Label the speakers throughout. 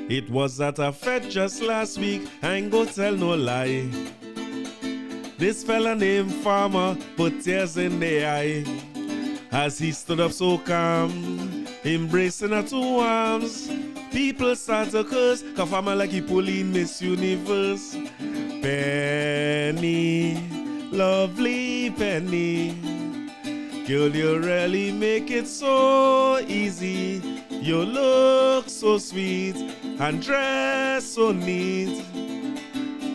Speaker 1: It was at a fete just last week, I ain't go tell no lie. This fella named Farmer put tears in the eye as he stood up so calm, embracing her two arms. People start to curse, cause Farmer like he pulling Miss Universe. Penny, lovely Penny, girl, you really make it so easy. You look so sweet and dress so neat.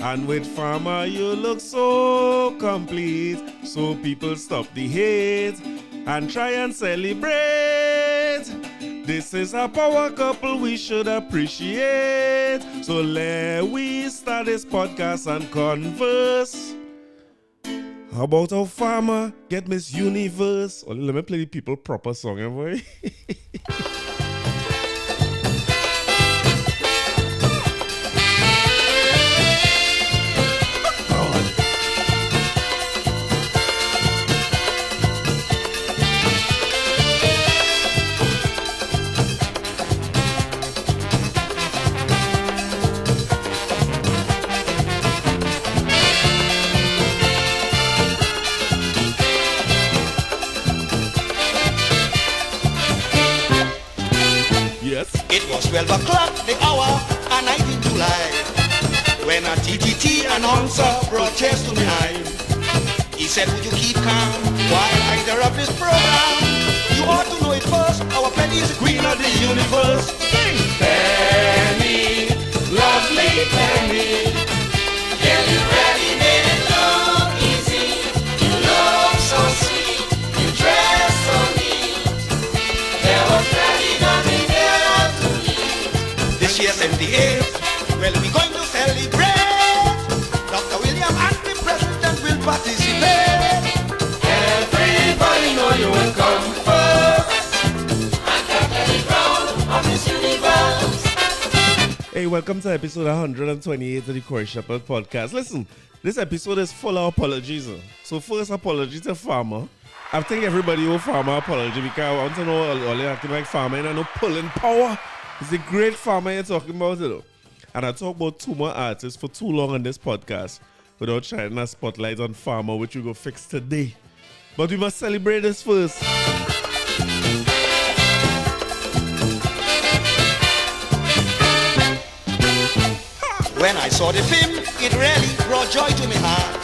Speaker 1: And with Farmer you look so complete. So people stop the hate and try and celebrate. This is a power couple we should appreciate. So let we start this podcast and converse. How about how Farmer get Miss Universe? Oh, let me play the people proper song, boy.
Speaker 2: It was 12 o'clock, the hour, a night in July, when a TTT announcer brought chairs to me eye. He said, would you keep calm while I interrupt this program? You ought to know it first, our Penny is the queen of the universe. Sing! Penny, lovely Penny, yeah, you really made it look easy. You look so sweet, you dress so neat. There was really nothing this year 78, well, we're going to celebrate. Dr. William and the President will participate. Everybody know you will come first and capture the crown of Miss Universe.
Speaker 1: Hey, welcome to episode 128 of the Corey Shepherd podcast. Listen, this episode is full of apologies. So first, apology to Farmer. I think everybody owe Farmer apology because I want to know all they acting like Farmer and I know pulling power. It's a great Farmer you're talking about, you know. And I talk about two more artists for too long on this podcast without shining a spotlight on Farmer, which we go fix today. But we must celebrate this first.
Speaker 2: When I saw the film, it really brought joy to my heart.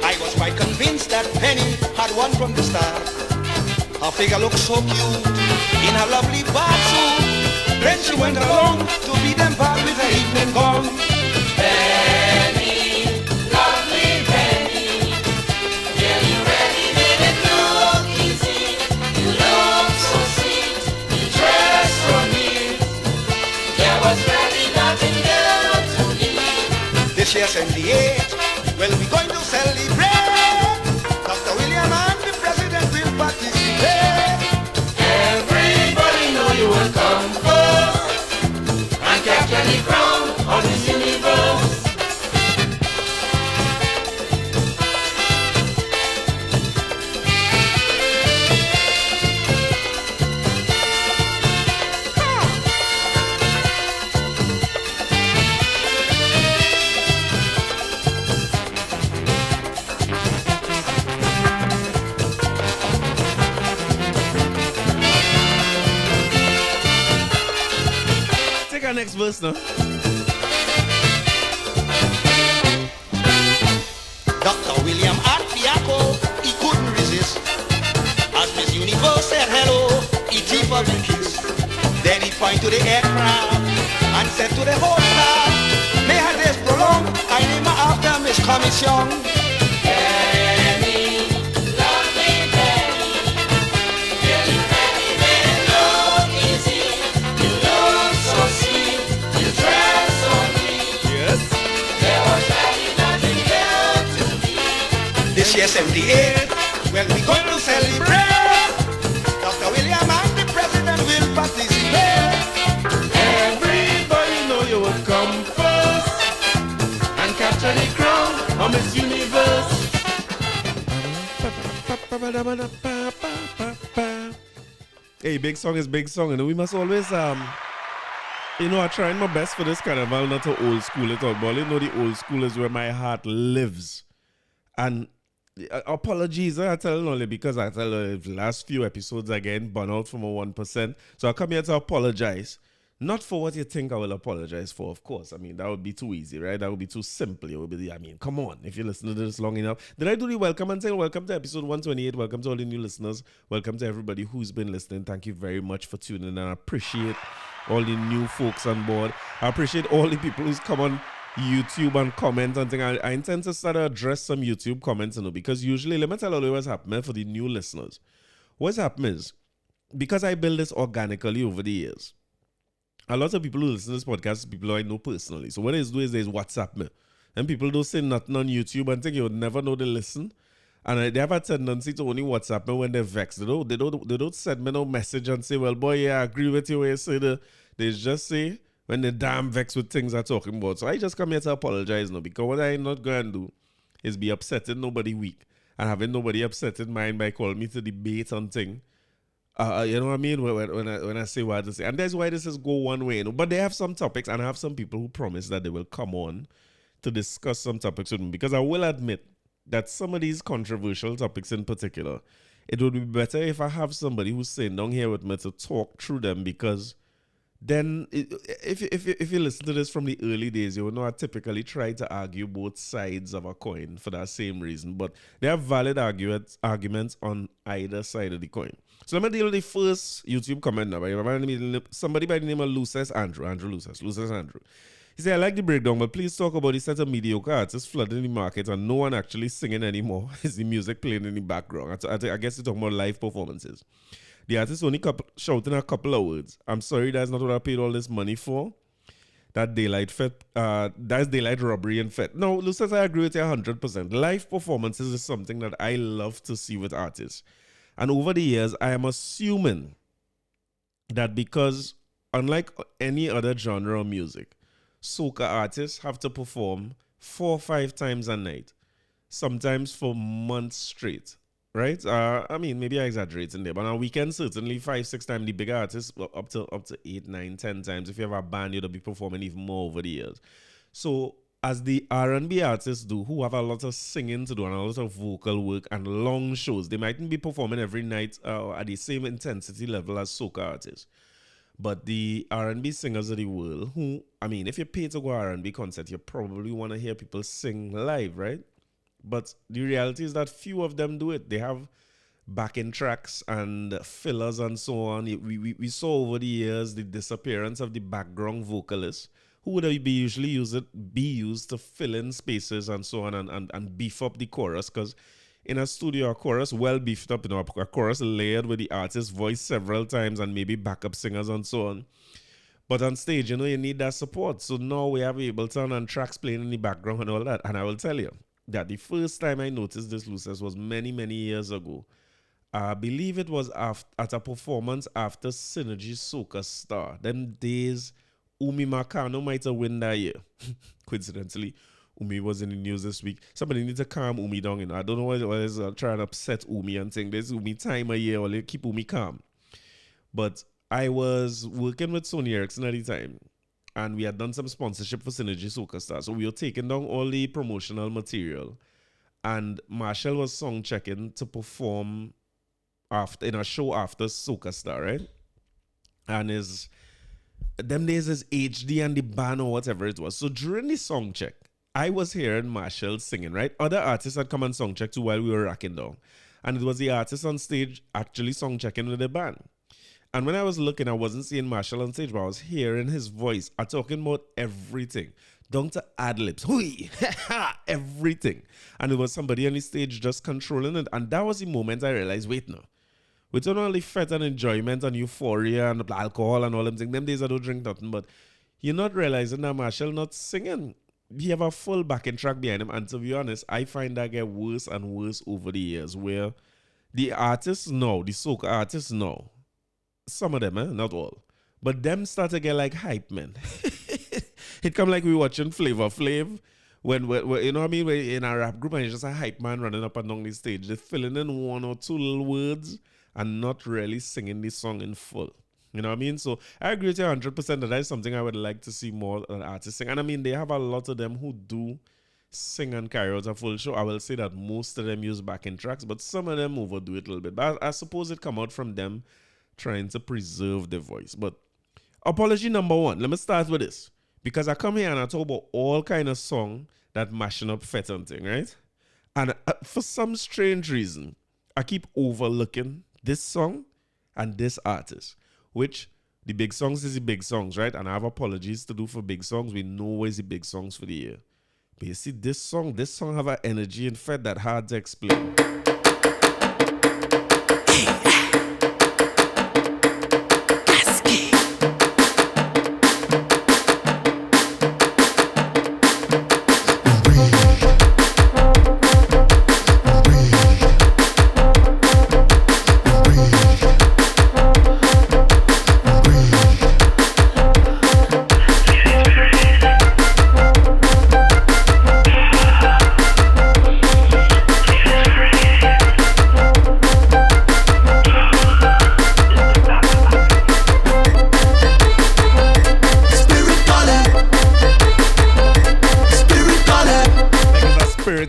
Speaker 2: I was quite convinced that Penny had won from the start. Her figure looked so cute in her lovely bathsuit. Then she went along to beat them back with her evening gown. Penny, lovely Penny, yeah, you really made it look easy. You look so sweet, you dress so neat. There was really nothing there to eat. This year 78, well, we're going to celebrate. Dr. William and the President will participate. Everybody know you will come first and capture the crown of this universe.
Speaker 1: Next verse now.
Speaker 2: Dr. William Arpiaco, he couldn't resist. As Miss Universe said hello, he gave her a kiss. Then he pointed to the aircraft and said to the whole staff, may her days prolong, I name her after Miss Commission. This year 78, well, we're going to celebrate. Dr. William and the President will participate.
Speaker 1: Everybody know you will come first and capture the crown of Miss Universe. Hey, big song is big song, and we must always You know, I'm trying my best for this carnival not to old school it all, but you know the old school is where my heart lives. And apologies, I tell you only because I tell you the last few episodes again, burn out from a 1%. So I come here to apologize. Not for what you think I will apologize for, of course. I mean, that would be too easy, right? That would be too simple. It would be, I mean, come on. If you listen to this long enough. Did I do the welcome and say welcome to episode 128? Welcome to all the new listeners. Welcome to everybody who's been listening. Thank you very much for tuning in. I appreciate all the new folks on board. I appreciate all the people who's come on YouTube and comment and things. I intend to start to address some YouTube comments, you know, because usually, let me tell you what's happening for the new listeners. What's happening is, because I build this organically over the years, a lot of people who listen to this podcast, people I know personally. So what they do is they WhatsApp me. And people don't say nothing on YouTube and think you would never know they listen. And they have a tendency to only WhatsApp me when they're vexed. They don't send me no message and say, well, boy, yeah, I agree with you when you say that. They just say when they're damn vexed with things I'm talking about. So I just come here to apologize now, because what I'm not going to do is be upsetting nobody weak and having nobody upsetting mine by calling me to debate on things. You know what I mean? When I say what to say. And that's why this is go one way. You know? But they have some topics, and I have some people who promise that they will come on to discuss some topics with me. Because I will admit that some of these controversial topics in particular, it would be better if I have somebody who's sitting down here with me to talk through them, because then if you listen to this from the early days, you will know I typically try to argue both sides of a coin for that same reason. But there are valid arguments on either side of the coin. So let me deal with the first YouTube comment now. Somebody by the name of Lucis Andrew. He said, I like the breakdown, but please talk about the set of mediocre artists flooding the market and no one actually singing anymore. Is the music playing in the background? I guess you're talking about live performances. The artist only shouting a couple of words. I'm sorry, that's not what I paid all this money for. That daylight fete, that's daylight robbery and fete. No, Lucis, I agree with you 100%. Live performances is something that I love to see with artists. And over the years, I am assuming that because, unlike any other genre of music, soca artists have to perform 4 or 5 times a night, sometimes for months straight, right? I mean, maybe I exaggerate in there, but on weekends, certainly 5, 6 times. The bigger artists, up to 8, 9, 10 times. If you have a band, you'll be performing even more over the years. So, as the R&B artists do, who have a lot of singing to do and a lot of vocal work and long shows, they mightn't be performing every night at the same intensity level as soca artists. But the R&B singers of the world, who, I mean, if you pay to go to R&B concert, you probably want to hear people sing live, right? But the reality is that few of them do it. They have backing tracks and fillers and so on. We saw over the years the disappearance of the background vocalists, who would be usually used to fill in spaces and so on and beef up the chorus. Because in a studio, a chorus well beefed up, you know, a chorus layered with the artist's voice several times and maybe backup singers and so on. But on stage, you know, you need that support. So now we have Ableton and tracks playing in the background and all that. And I will tell you that the first time I noticed this, Lucis, was many, many years ago. I believe it was at a performance after Synergy Soca Star. Them days, Umi Makano might have won that year. Coincidentally, Umi was in the news this week. Somebody needs to calm Umi down. You know? I don't know why is trying to upset Umi and think there's Umi time of year, or keep Umi calm. But I was working with Sony Ericsson at the time, and we had done some sponsorship for Synergy Soca Star. So we were taking down all the promotional material, and Marshall was song checking to perform in a show after Soca Star, right? And them days is HD and the band or whatever it was. So during the song check, I was hearing Marshall singing, right? Other artists had come and song check too while we were racking down. And it was the artist on stage actually song checking with the band. And when I was looking, I wasn't seeing Marshall on stage, but I was hearing his voice. I'm talking about everything. Down to ad-libs. Hui! Everything. And it was somebody on the stage just controlling it. And that was the moment I realized, wait now. With not only fete and enjoyment and euphoria and alcohol and all them things, them days I don't drink nothing, but you're not realizing that Marshall not singing. He have a full backing track behind him, and to be honest, I find that get worse and worse over the years, where the artists know, the soca artists know, some of them, not all, but them start to get like hype men. It come like we watching Flavor Flav, when you know what I mean, we're in a rap group and it's just a hype man running up and down the stage, they're filling in 1 or 2 little words and not really singing the song in full. You know what I mean? So I agree with you 100% that is something I would like to see more artists sing. And I mean, they have a lot of them who do sing and carry out a full show. I will say that most of them use backing tracks, but some of them overdo it a little bit. But I suppose it come out from them trying to preserve their voice. But apology number one. Let me start with this. Because I come here and I talk about all kind of song that mashing up fete and thing, right? And for some strange reason, I keep overlooking this song and this artist, which the big songs is the big songs, right? And I have apologies to do for big songs. We know where's the big songs for the year. But you see, this song have an energy and fete that hard to explain.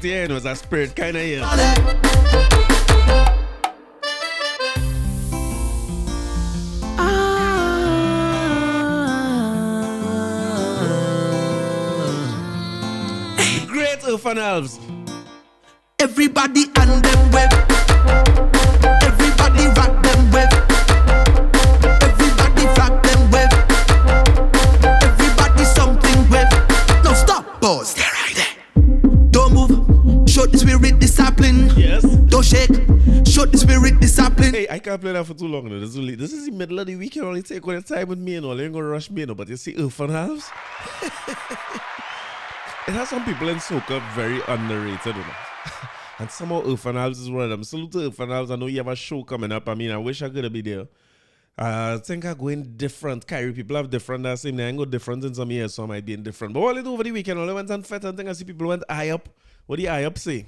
Speaker 1: Yeah, it was a spirit kind of year. Great orphan elves.
Speaker 3: Everybody and them web. Everybody rock them web. Everybody rock them web. Everybody something web. No stop, boss. Stay right there. Don't move. Show the spirit discipline.
Speaker 1: Yes.
Speaker 3: Don't shake. Show the spirit discipline.
Speaker 1: Hey, I can't play that for too long. This is the middle of the week. You only take all the time with me and all. You ain't gonna rush me, but you see orphan elves. It has some people in Soca very underrated, you know. And somehow orphan elves is one of them. Salute to orphan elves. I know you have a show coming up. I mean, I wish I could be there. I think I'm going different. Kyrie people have different. I say I ain't go different in some years, so I might be in different. But all I do over the weekend, all I went on fete and thing, I see people went eye up. What do the eye up say?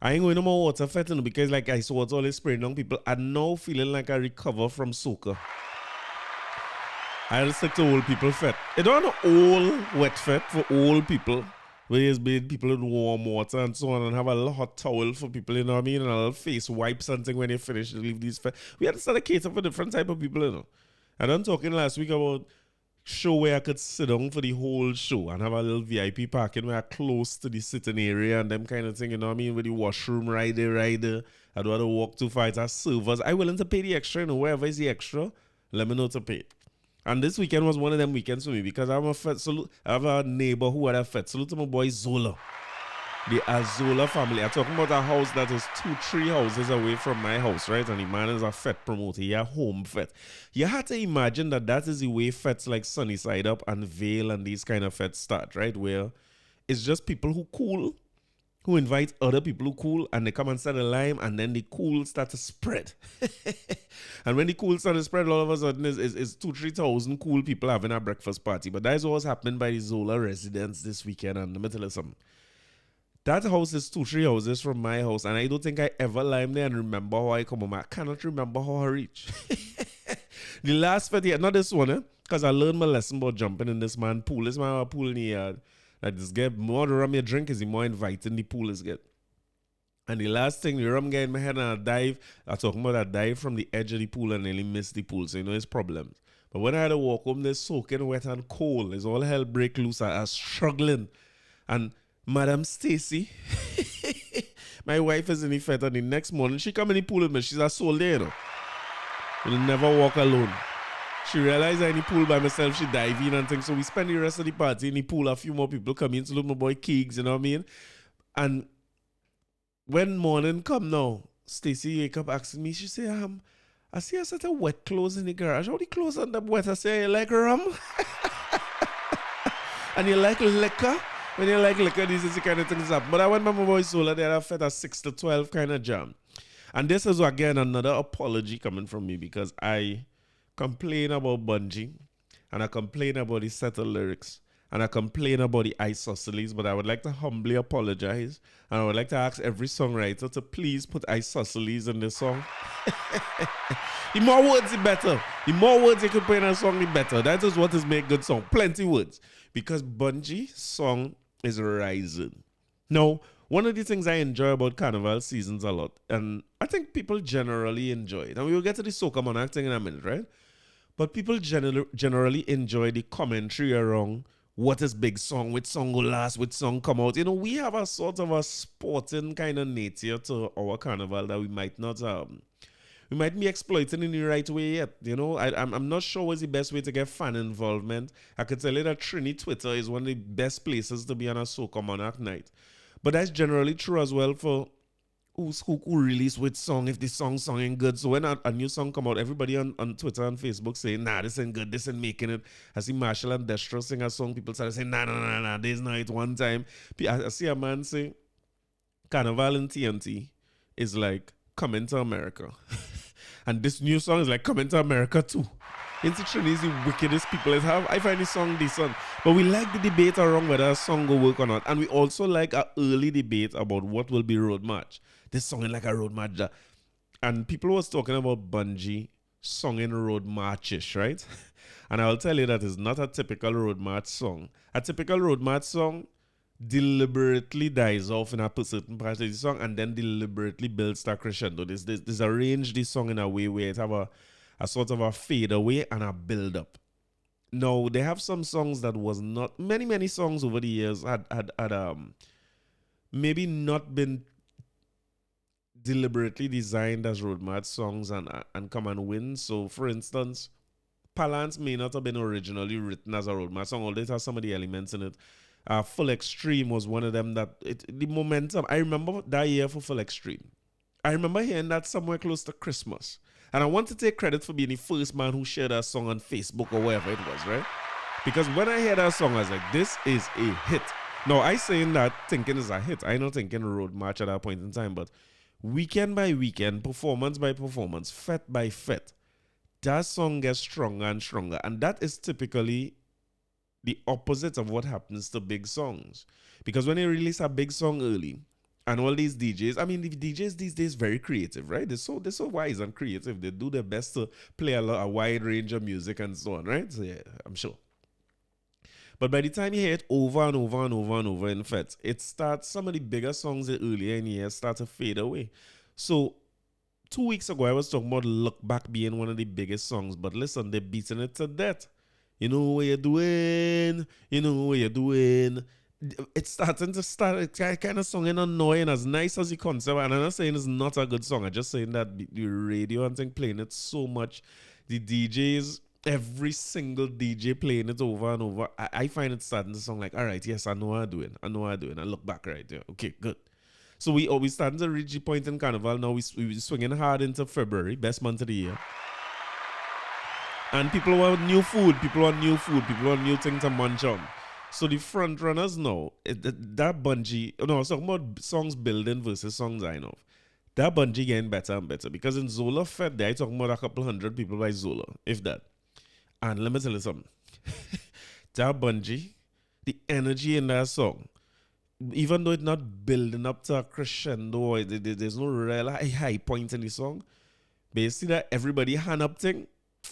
Speaker 1: I ain't going no more water fete, you know, because like I saw all this spraying on people. I'm now feeling like I recover from Soca. I'll stick to old people fete. It don't an old wet fete for old people. Where there's been people in warm water and so on, and have a little hot towel for people, you know what I mean? And a little face wipe something when they finish to leave these fete. We had to start a cater for different type of people, you know. And I'm talking last week about show where I could sit down for the whole show and have a little VIP parking where I close to the sitting area and them kind of thing, you know what I mean? With the washroom right there. I don't want to walk too far. It's our servers. I'm willing to pay the extra, you know, wherever is the extra, let me know to pay it. And this weekend was one of them weekends for me because I have a neighbor who had a fete. Salute to my boy Zola. The Azola family. I'm talking about a house that is 2-3 houses away from my house, right? And the man is a fete promoter. He a home fete. You had to imagine that is the way fetes like Sunnyside Up and Vale and these kind of fetes start, right? Where it's just people who cool, who invite other people who cool, and they come and start a lime, and then the cool start to spread. And when the cool start to spread, all of a sudden is 2,000-3,000 cool people having a breakfast party. But that is what was happening by the Zola residents this weekend. And let me tell you something. That house is 2-3 houses from my house, and I don't think I ever lime there and remember how I come home. I cannot remember how I reach. The last fete, not this one, because I learned my lesson about jumping in this man pool. This man have a pool in the yard. Like this guy, more the rum you drink is the more inviting the pool is get. And the last thing, the rum guy in my head and I dive. I'm talking about I dive from the edge of the pool and nearly miss the pool. So you know it's problems. But when I had to walk home, they're soaking wet and cold. It's all hell break loose. I was struggling. And Madam Stacy, my wife is in the fete, and the next morning she come in the pool with me. She's a soul there, you know. You'll never walk alone. She realized I in the pool by myself. She dive in and things. So we spend the rest of the party in the pool. A few more people come in. So look, my boy Keegs, you know what I mean? And when morning come now, Stacy wake up asking me, she say, I see a set of wet clothes in the garage. How the clothes end up wet? I say, you like rum? And you like liquor? When you like liquor, these is the kind of things up. But I went by my boy Sola, they had a fete at 6 to 12 kind of jam. And this is again another apology coming from me because I complain about Bunji and I complain about the set of lyrics and I complain about the isosceles, but I would like to humbly apologize. And I would like to ask every songwriter to please put isosceles in the song. The more words, the better. The more words you could put in a song, the better. That is what is make good song. Plenty words. Because Bunji's song is rising. Now, one of the things I enjoy about Carnival seasons a lot, and I think people generally enjoy it, and we will get to the Soca Monarch thing in a minute, right? But people generally enjoy the commentary around what is big song, which song will last, which song come out. You know, we have a sort of a sporting kind of nature to our Carnival that we might not we might be exploiting in the right way yet. You know, I'm not sure what's the best way to get fan involvement. I could tell you that Trini Twitter is one of the best places to be on a Soca Monarch night. But that's generally true as well for who release which song, if the song ain't good. So when a new song come out, everybody on Twitter and Facebook saying, nah, this ain't good, this ain't making it. I see Marshall and Destro sing a song, people start saying, nah, this night one time. I see a man say, Carnival in TNT is like Coming to America. And this new song is like Coming to America too. Into Trini is the wickedest people I find this song decent. But we like the debate around whether a song will work or not. And we also like an early debate about what will be road march. This song is like a road march. And people was talking about Bunji songing road marchish, right? And I'll tell you that is not a typical road march song. A typical road march song deliberately dies off in a certain part of the song and then deliberately builds that crescendo. This arrange this song in a way where it have a sort of a fade away and a build up. Now, they have some songs that was not, many songs over the years had maybe not been deliberately designed as road march songs and come and win. So, for instance, Palance may not have been originally written as a road march song, although it has some of the elements in it. Full Extreme was one of them that, the momentum, I remember that year for Full Extreme. I remember hearing that somewhere close to Christmas. And I want to take credit for being the first man who shared that song on Facebook or wherever it was, right? Because when I heard that song, I was like, this is a hit. Now, I saying that thinking is a hit. I not thinking road march at that point in time, but weekend by weekend, performance by performance, fete by fete, that song gets stronger and stronger. And that is typically the opposite of what happens to big songs. Because when they release a big song early, and all these DJs, I mean, the DJs these days very creative, right? They're so wise and creative. They do their best to play a wide range of music and so on, right? So yeah, I'm sure. But by the time you hear it over and over and over and over in fete, it starts, some of the bigger songs earlier in the year start to fade away. So 2 weeks ago, I was talking about Look Back being one of the biggest songs, but listen, they're beating it to death. You know what you're doing, you know what you're doing. It's starting to start, it's kind of song and annoying, as nice as the concept. And I'm not saying it's not a good song. I'm just saying that the radio and thing playing it so much. The DJs, every single DJ playing it over and over. I find it starting to sound like, all right, yes, I know what I'm doing. I look back right there. Okay, good. So we starting to reach the point in Carnival. Now we swinging hard into February, best month of the year. And people want new food. People want new things to munch on. So the front runners now, that Bunji, no, I was talking about songs building versus songs dying off. That Bunji getting better and better. Because in Zola Fed, they're talking about a couple hundred people by Zola, if that. And let me tell you something. That Bunji, the energy in that song, even though it's not building up to a crescendo, there's no real high point in the song, but you see that everybody hand up thing.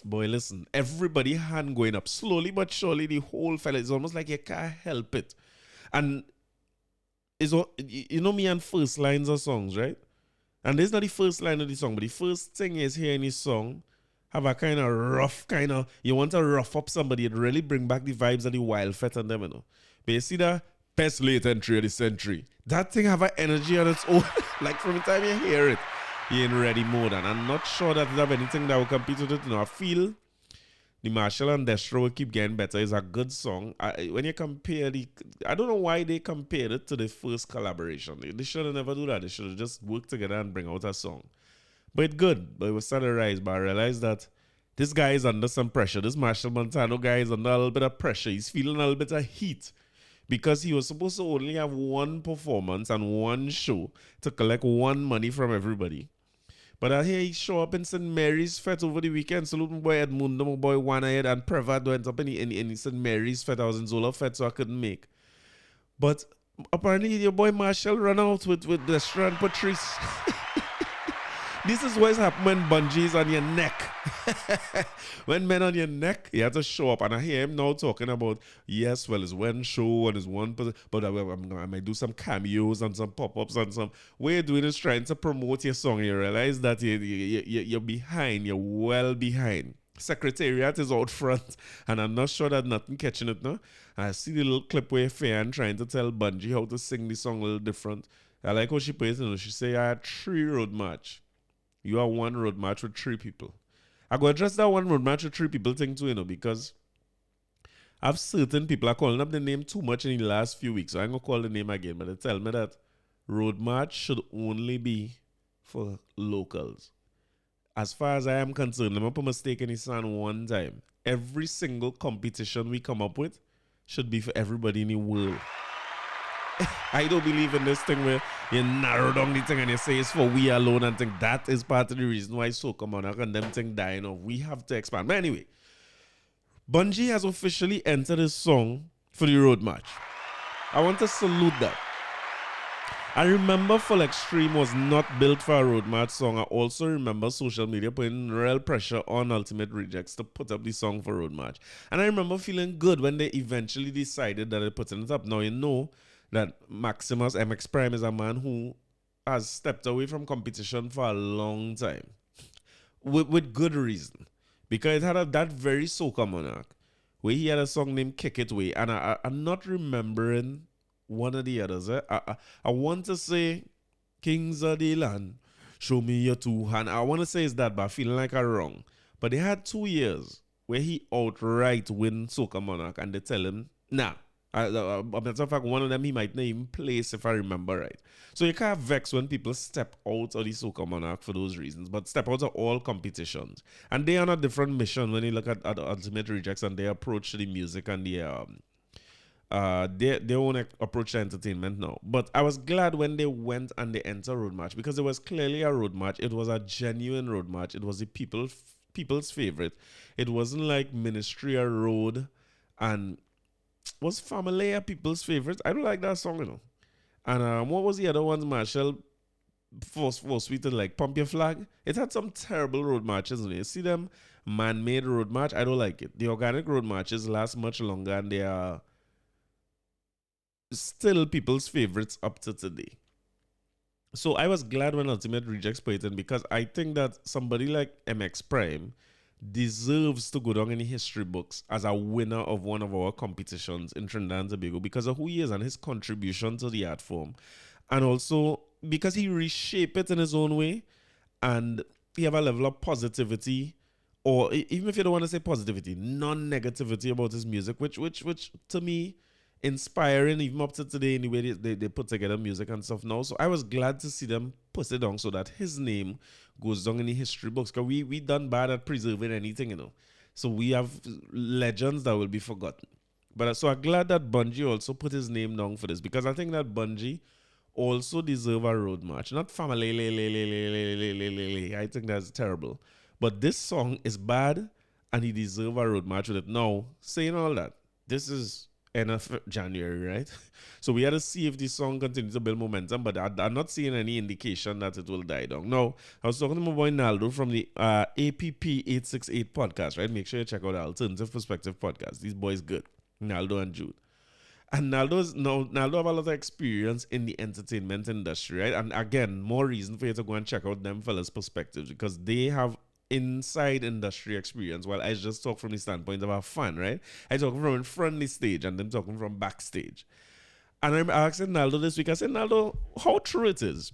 Speaker 1: Boy, listen, everybody hand going up slowly but surely. The whole fella, it's almost like you can't help it. And it's all, you know me and first lines of songs, right? And this is not the first line of the song, but the first thing is here in this song have a kind of rough kind of, you want to rough up somebody and really bring back the vibes of the wild fete and them, you know. But you see that best late entry of the century, that thing have an energy on its own. Like from the time you hear it, you're in ready mode, and I'm not sure that they have anything that will compete with it. You know, I feel the Marshall and Destro will keep getting better. It's a good song. When you compare I don't know why they compared it to the first collaboration. They should have never do that. They should have just worked together and bring out a song. But it's good. But it was starting to rise. But I realized that this guy is under some pressure. This Marshall Montano guy is under a little bit of pressure. He's feeling a little bit of heat. Because he was supposed to only have one performance and one show to collect one money from everybody. But I hear he show up in St. Mary's Fete over the weekend. Salute my boy Edmundo, my boy One Eyed, and Prevad went up in St. Mary's Fete. I was in Zola Fete, so I couldn't make. But apparently your boy Marshall ran out with the Strand Patrice. This is what's happened when Bunji is on your neck. When men on your neck, you have to show up. And I hear him now talking about, yes, well, it's one show and it's one person, but I might do some cameos and some pop-ups and some. What you're doing is trying to promote your song. You realize that you're behind. You're well behind. Secretariat is out front, and I'm not sure that nothing catching it now. I see the little clip where Fan trying to tell Bunji how to sing the song a little different. I like how she plays it. She say, I had 3 road march. You are 1 road march with 3 people. I go address that 1 road march with 3 people thing too, because I've certain people are calling up the name too much in the last few weeks. So I ain't gonna call the name again, but they tell me that road march should only be for locals. As far as I am concerned, let me put a mistake in his hand one time. Every single competition we come up with should be for everybody in the world. I don't believe in this thing where you narrow down the thing and you say it's for we alone and think that is part of the reason why Soca Monarch and them thing dying off. We have to expand. But anyway, Bunji has officially entered his song for the road march. I want to salute that. I remember Full Extreme was not built for a road march song. I also remember social media putting real pressure on Ultimate Rejects to put up the song for road march. And I remember feeling good when they eventually decided that they're putting it up. Now you know that Maximus MX Prime is a man who has stepped away from competition for a long time. With good reason. Because it had that very Soca Monarch where he had a song named Kick It Way. And I'm not remembering one of the others. I want to say Kings of the Land, show me your 2 hands. I want to say it's that, but I'm feeling like I'm wrong. But they had 2 years where he outright win Soca Monarch and they tell him, nah. As a matter of fact, one of them he might not even place if I remember right. So you can't vex when people step out of the Soca Monarch for those reasons, but step out of all competitions. And they are on a different mission when you look at Ultimate Rejects and their approach to the music and their own approach to entertainment now. But I was glad when they went and they entered Road March because it was clearly a road march. It was a genuine road march. It was the people's favorite. It wasn't like Ministry or Road and was Family people's favorite. I don't like that song, And what was the other ones, Marshall? Force Sweet and like Pump Your Flag. It had some terrible road marches. You see them man-made road march. I don't like it. The organic road marches last much longer and they are still people's favorites up to today. So I was glad when Ultimate Rejects put it in because I think that somebody like MX Prime deserves to go down in the history books as a winner of one of our competitions in Trinidad and Tobago because of who he is and his contribution to the art form. And also because he reshaped it in his own way and he have a level of positivity, or even if you don't want to say positivity, non-negativity about his music, which to me, inspiring even up to today in the way they put together music and stuff now. So I was glad to see them put it down so that his name goes down in the history books. Because we done bad at preserving anything, So we have legends that will be forgotten. But so I'm glad that Bunji also put his name down for this because I think that Bunji also deserve a road march. Not Family. I think that's terrible. But this song is bad and he deserve a road march with it. Now, saying all that, this is end of January, right? So we had to see if this song continues to build momentum, but I'm not seeing any indication that it will die down. Now, I was talking to my boy Naldo from the APP 868 podcast, right? Make sure you check out the Alternative Perspective podcast. These boys good, Naldo and Jude. And Naldo have a lot of experience in the entertainment industry, right? And again, more reason for you to go and check out them fellas' perspectives because they have inside industry experience, while I just talk from the standpoint of a fan, right? I talk from in front of the stage and them talking from backstage. And I'm asking Naldo this week, I said, Naldo, how true it is?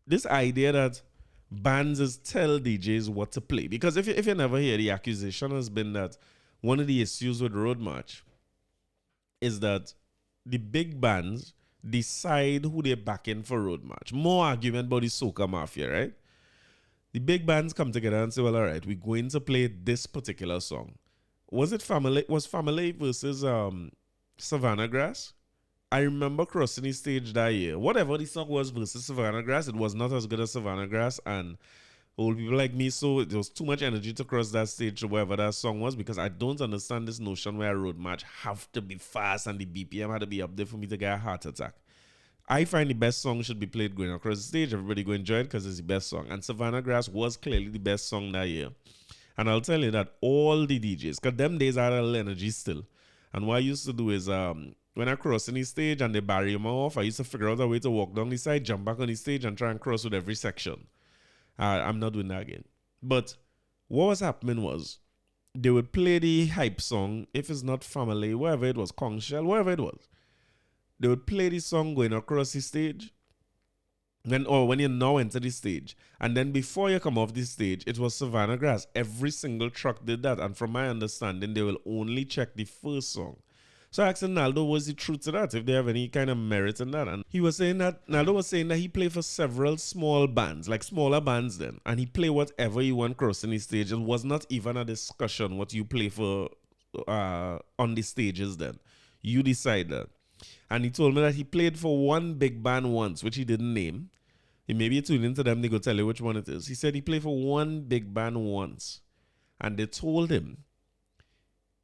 Speaker 1: This idea that bands is tell DJs what to play. Because if you never hear, the accusation has been that one of the issues with Road March is that the big bands decide who they're backing for Road March. More argument about the Soca Mafia, right? The big bands come together and say, well, all right, we're going to play this particular song. Was Family versus Savannah Grass? I remember crossing the stage that year. Whatever the song was versus Savannah Grass, it was not as good as Savannah Grass. And old people like me, so there was too much energy to cross that stage or wherever that song was, because I don't understand this notion where a road march have to be fast and the BPM had to be up there for me to get a heart attack. I find the best song should be played going across the stage. Everybody go enjoy it because it's the best song. And Savannah Grass was clearly the best song that year. And I'll tell you that all the DJs, because them days I had a little energy still. And what I used to do is when I cross in the stage and they barrier me off, I used to figure out a way to walk down the side, jump back on the stage and try and cross with every section. I'm not doing that again. But what was happening was they would play the hype song, if it's not Family, wherever it was, Kong Shell, wherever it was. They would play the song going across the stage. Then, or when you now enter the stage, and then before you come off the stage, it was Savannah Grass. Every single truck did that, and from my understanding, they will only check the first song. So I asked Naldo, was the truth to that? If they have any kind of merit in that, and he was saying that Naldo was saying that he played for several small bands, like smaller bands, then, and he played whatever he want crossing the stage. It was not even a discussion what you play for on the stages. Then you decide that. And he told me that he played for one big band once, which he didn't name. He maybe you tune into them, they go tell you which one it is. He said he played for one big band once. And they told him,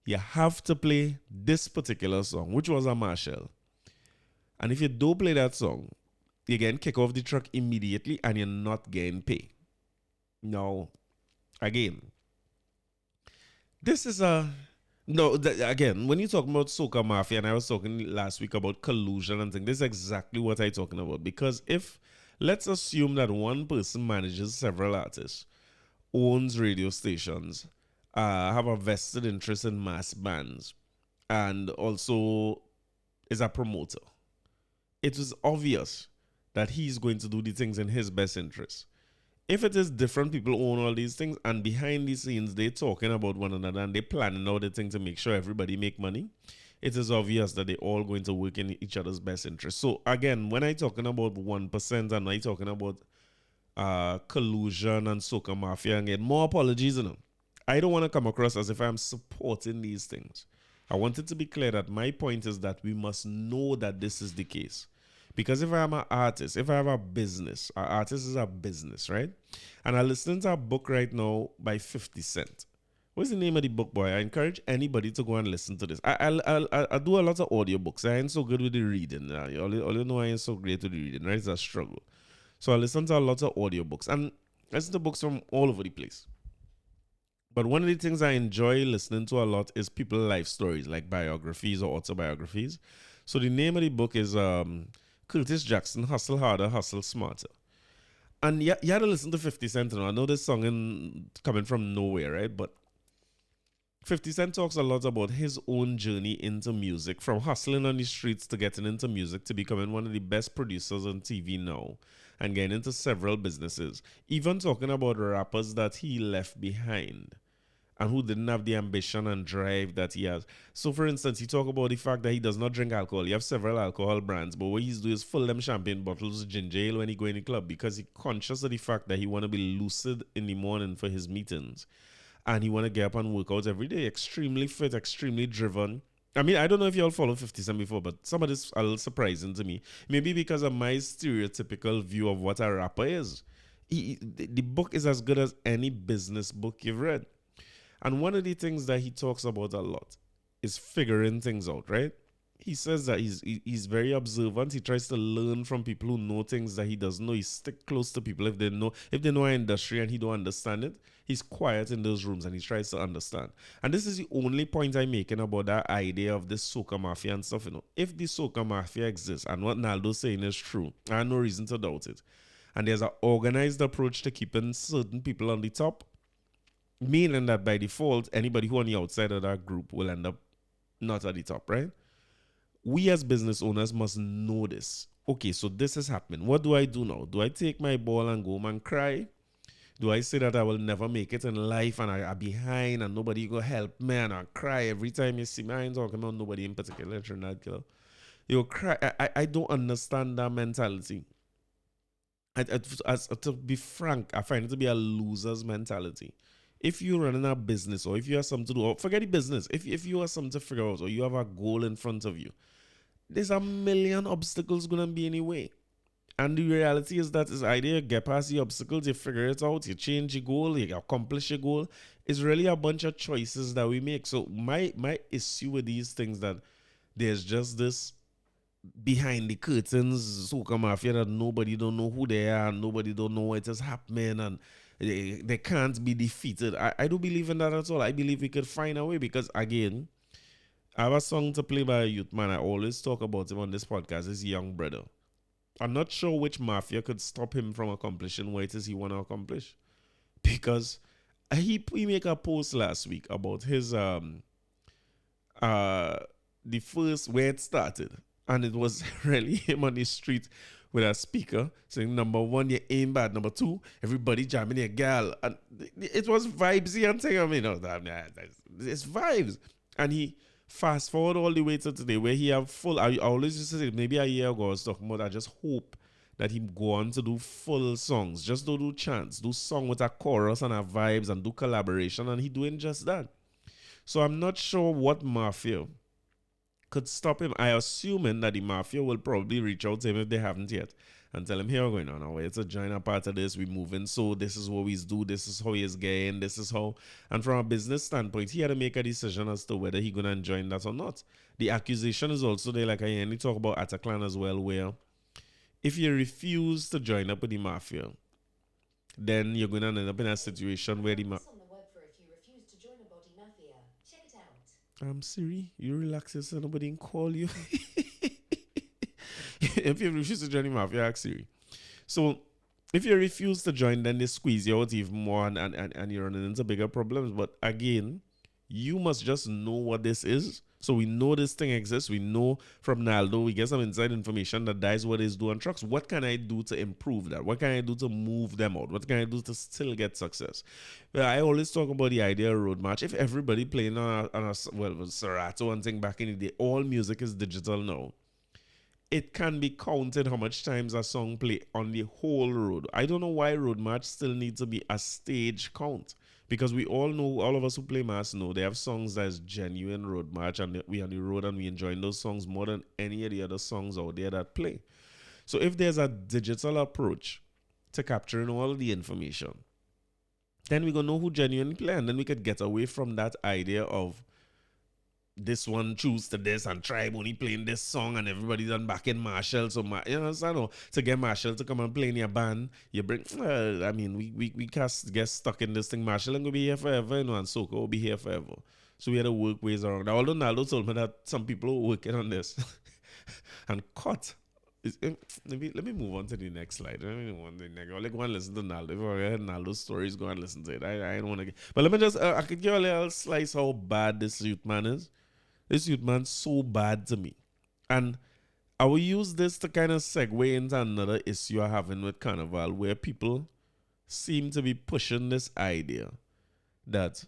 Speaker 1: you have to play this particular song, which was a Marshall. And if you don't play that song, you're getting kicked off the truck immediately and you're not getting paid. Now, again, this is a... No, again, when you talk about Soca Mafia, and I was talking last week about collusion and things, this is exactly what I'm talking about. Because if, let's assume that one person manages several artists, owns radio stations, have a vested interest in mass bands, and also is a promoter, it is obvious that he's going to do the things in his best interest. If it is different people own all these things and behind the scenes they're talking about one another and they're planning out the thing to make sure everybody make money, it is obvious that they're all going to work in each other's best interest. So again, when I'm talking about 1% and I'm talking about collusion and Soca Mafia, and get more apologies, I don't want to come across as if I'm supporting these things. I want it to be clear that my point is that we must know that this is the case. Because if I'm an artist, if I have a business, an artist is a business, right? And I listen to a book right now by 50 Cent. What's the name of the book, boy? I encourage anybody to go and listen to this. I do a lot of audiobooks. I ain't so good with the reading. All you know, I ain't so great with the reading, right? It's a struggle. So I listen to a lot of audiobooks. And I listen to books from all over the place. But one of the things I enjoy listening to a lot is people's life stories, like biographies or autobiographies. So the name of the book is... Curtis Jackson, Hustle Harder, Hustle Smarter. And you had to listen to 50 Cent. I know this song coming from nowhere, right? But 50 Cent talks a lot about his own journey into music, from hustling on the streets to getting into music to becoming one of the best producers on TV now and getting into several businesses. Even talking about rappers that he left behind and who didn't have the ambition and drive that he has. So, for instance, he talk about the fact that he does not drink alcohol. You have several alcohol brands, but what he's doing is fill them champagne bottles of ginger ale when he go in the club because he's conscious of the fact that he want to be lucid in the morning for his meetings. And he want to get up and work out every day. Extremely fit, extremely driven. I mean, I don't know if you all followed 50 Cent before, but some of this a little surprising to me. Maybe because of my stereotypical view of what a rapper is. The book is as good as any business book you've read. And one of the things that he talks about a lot is figuring things out, right? He says that he's very observant. He tries to learn from people who know things that he doesn't know. He stick close to people if they know our industry and he don't understand it. He's quiet in those rooms and he tries to understand. And this is the only point I'm making about that idea of this Soca Mafia and stuff. If the Soca Mafia exists and what Naldo's saying is true, I have no reason to doubt it. And there's an organized approach to keeping certain people on the top, meaning that by default, anybody who on the outside of that group will end up not at the top, right? We as business owners must know this. Okay, so this is happening. What do I do now? Do I take my ball and go home and cry? Do I say that I will never make it in life and I'm behind and nobody go help me and I cry every time you see me? I ain't talking about nobody in particular, Trinidad Killer. You cry. I don't understand that mentality. To be frank, I find it to be a loser's mentality. If you're running a business or if you have something to do, or forget the business, if you have something to figure out or you have a goal in front of you, there's a million obstacles going to be in your way. And the reality is that it's either you get past the obstacles, you figure it out, you change your goal, you accomplish your goal. It's really a bunch of choices that we make. So my issue with these things that there's just this behind the curtains soca mafia that nobody don't know who they are, and nobody don't know what is happening, and they can't be defeated. I don't believe in that at all. I believe we could find a way because, again, I have a song to play by a youth man. I always talk about him on this podcast. It's Young Brother. I'm not sure which mafia could stop him from accomplishing what it is he want to accomplish. Because he make a post last week about his the first where it started. And it was really him on the street with a speaker saying, number one, you aim bad. Number two, everybody jamming a gal. And it was vibesy and thing. I mean, it's vibes. And he fast forward all the way to today where he have full, I always used to say, maybe a year ago I was talking about, I just hope that he go on to do full songs. Just don't do chants. Do song with a chorus and a vibes and do collaboration. And he doing just that. So I'm not sure what mafia could stop him. I assuming that the mafia will probably reach out to him if they haven't yet and tell him, here we're going on our way. It's a join a part of this. We're moving. So this is what we do. This is how he is getting. This is how. And from a business standpoint, he had to make a decision as to whether he's going to join that or not. The accusation is also there, like I only talk about Ataclan as well, where if you refuse to join up with the mafia, then you're going to end up in a situation where the mafia. Siri, you relax yourself, nobody can call you. If you refuse to join the mafia, ask Siri. So, if you refuse to join, then they squeeze you out even more and you're running into bigger problems. But again, you must just know what this is. So we know this thing exists. We know from Naldo, we get some inside information that is what is doing trucks. What can I do to improve that? What can I do to move them out? What can I do to still get success? Well, I always talk about the idea of road march. If everybody playing on a Serato and thing back in the day, all music is digital now. It can be counted how much times a song play on the whole road. I don't know why road march still needs to be a stage count. Because we all know, all of us who play mass know, they have songs that is genuine road march and we on the road and we enjoying those songs more than any of the other songs out there that play. So if there's a digital approach to capturing all the information, then we're going to know who genuinely play, and then we could get away from that idea of this one choose to this and Tribe only playing this song and everybody done back in Marshall. So, you know, to get Marshall to come and play in your band, you bring, I mean, we can't get stuck in this thing. Marshall ain't going to be here forever, you know, and Soca will be here forever. So we had to work ways around that. Although Naldo told me that some people are working on this. And cut. Let me move on to the next slide. Let me move on to the next. I'll go and listen to Naldo. If I heard Naldo's stories, go and listen to it. I don't want to get. But let me just, I could give a little slice how bad this youth man is. This youth man's so bad to me. And I will use this to kind of segue into another issue I having with Carnival, where people seem to be pushing this idea that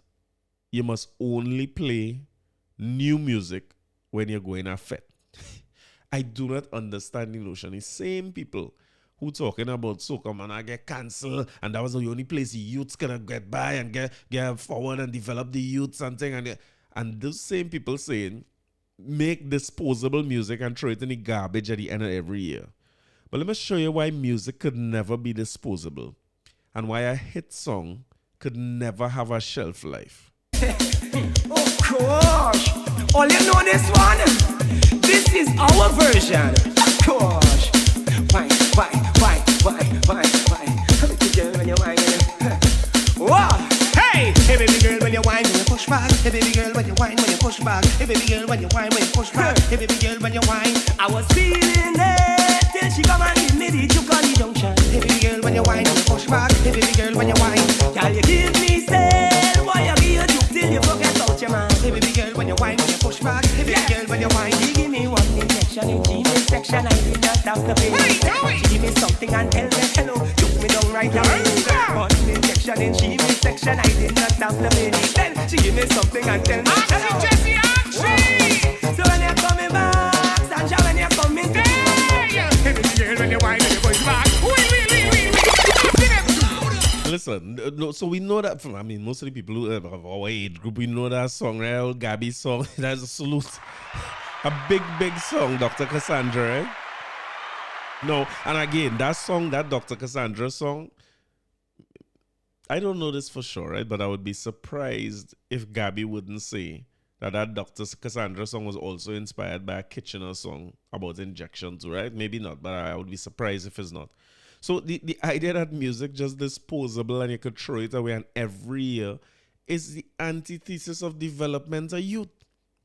Speaker 1: you must only play new music when you're going to Fete. I do not understand the notion. The same people who talking about Soca Monarch get cancelled, and that was the only place the youths can get by and get forward and develop the youths and thing. And those same people saying, make disposable music and throw it in the garbage at the end of every year. But let me show you why music could never be disposable and why a hit song could never have a shelf life.
Speaker 4: Oh gosh! All you know this one? This is our version. Gosh! Why? Wow! Hey, baby girl, when you whine, when you push back. Hey, baby girl, when you whine, when you push back. Hey, baby girl, when you whine, when you push back. Hey, baby girl, when you whine. I was feeling it till she come and give me the juke on the junction. Hey, baby girl, when you whine, when you push back. Hey, baby girl, when you whine. Girl, you give me style. Boy, you give you juke till you forget about your man. Hey, baby girl, when you whine, when you push back. Hey, baby girl, when you whine. You give me one injection in the section. I did not have to pay. She give me something and tell me hello. Juke me down right away. One injection in she section. I did not have to pay. Then she give me something and tell me hello. Jesse Action. So when you're coming back, Sanja, when you're coming back. Hey, baby girl, when you're whining, you push back.
Speaker 1: Listen, no, so we know that, I mean, most of the people who have our age group, we know that song, right? Gabby's song. That's a salute. A big song, Dr. Cassandra, right? No, and again, that song, that Dr. Cassandra song, I don't know this for sure, right? But I would be surprised if Gabby wouldn't say that Dr. Cassandra song was also inspired by a Kitchener song about injections, right? Maybe not, but I would be surprised if it's not. So the idea that music just disposable and you could throw it away and every year is the antithesis of developmental youth.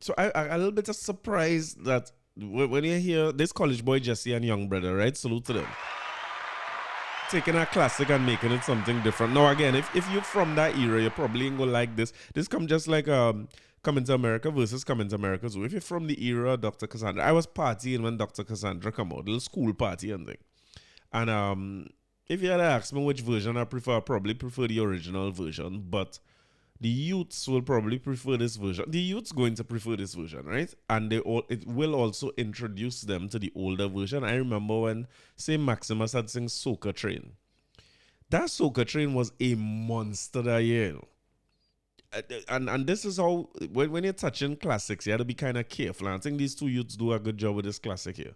Speaker 1: So I a little bit of surprise that when you hear this college boy Jesse and Young Brother, right? Salute to them. Taking a classic and making it something different. Now again, if you're from that era, you're probably ain't gonna like this. This come just like Coming to America versus Coming to America. So if you're from the era of Dr. Cassandra, I was partying when Dr. Cassandra come out, little school party and thing. And if you had asked me which version I prefer, I probably prefer the original version, but the youths will probably prefer this version. The youths going to prefer this version, right? And it will also introduce them to the older version. I remember when, say, Maximus had sing Soca Train. That Soca Train was a monster that year. You know? And this is how, when you're touching classics, you have to be kind of careful. And I think these two youths do a good job with this classic here.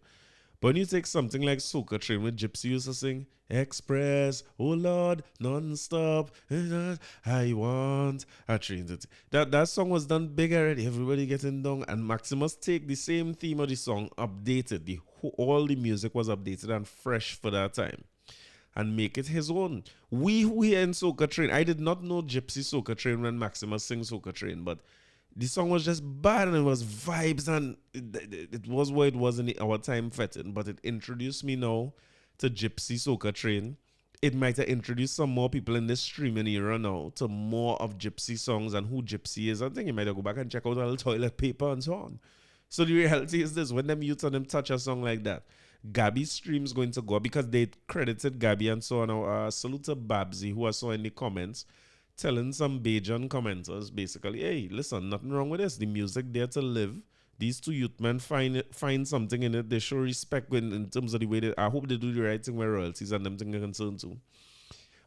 Speaker 1: But when you take something like Soca Train, with Gypsy used to sing, Express, oh Lord, non-stop, I want a train. That song was done big already, everybody getting down, and Maximus take the same theme of the song, updated, all the music was updated and fresh for that time, and make it his own. We here in Soca Train, I did not know Gypsy Soca Train when Maximus sings Soca Train, but the song was just bad and it was vibes and it was what it was in our time fetting, but it introduced me now to Gypsy Soca Train. It might have introduced some more people in this streaming era now to more of Gypsy songs and who Gypsy is. I think you might have go back and check out a little Toilet Paper and so on. So the reality is this, when them youths and them touch a song like that, Gabby's stream's going to go because they credited Gabby and so on. Salute to Babsy, who I saw in the comments, telling some Bajan commenters basically, hey, listen, nothing wrong with this. The music there to live. These two youth men find something in it. They show respect in terms of the way I hope they do the right thing with royalties and them things are concerned too.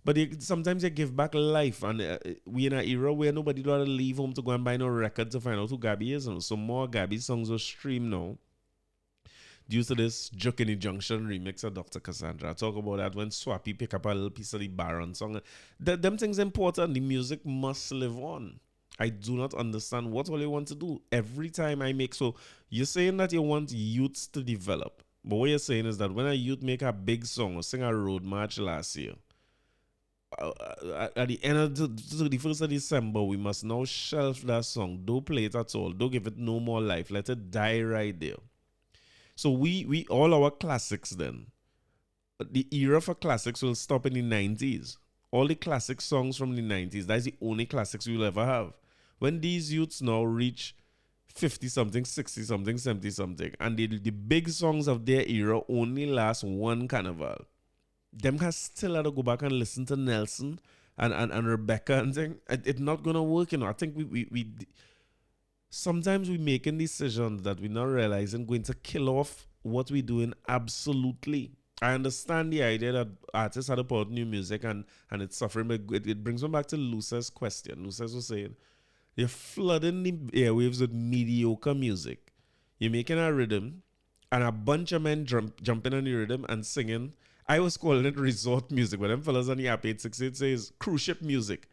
Speaker 1: But sometimes they give back life, and we in an era where nobody do have to leave home to go and buy no record to find out who Gabby is. And so more Gabby songs are streamed now due to this Juke in the Junction remix of Dr. Cassandra. I talk about that when Swappy pick up a little piece of the Baron song. Them things important. The music must live on. I do not understand what all you want to do. Every time I make, so you're saying that you want youths to develop. But what you're saying is that when a youth make a big song or sing a road march last year, at the end of the 1st of December, we must now shelf that song. Don't play it at all. Don't give it no more life. Let it die right there. So we all our classics then, the era for classics will stop in the 90s. All the classic songs from the 90s, that's the only classics we'll ever have. When these youths now reach 50-something, 60-something, 70-something, and the big songs of their era only last one carnival, them can still have to go back and listen to Nelson and Rebecca and thing. It's not going to work, you know. I think we sometimes we making decisions that we're not realizing going to kill off what we're doing absolutely. I understand the idea that artists had to put out new music and it's suffering, but it brings me back to Luce's question. Luce was saying, you're flooding the airwaves with mediocre music. You're making a rhythm and a bunch of men jumping on the rhythm and singing. I was calling it resort music, but them fellas on the app 868 says cruise ship music.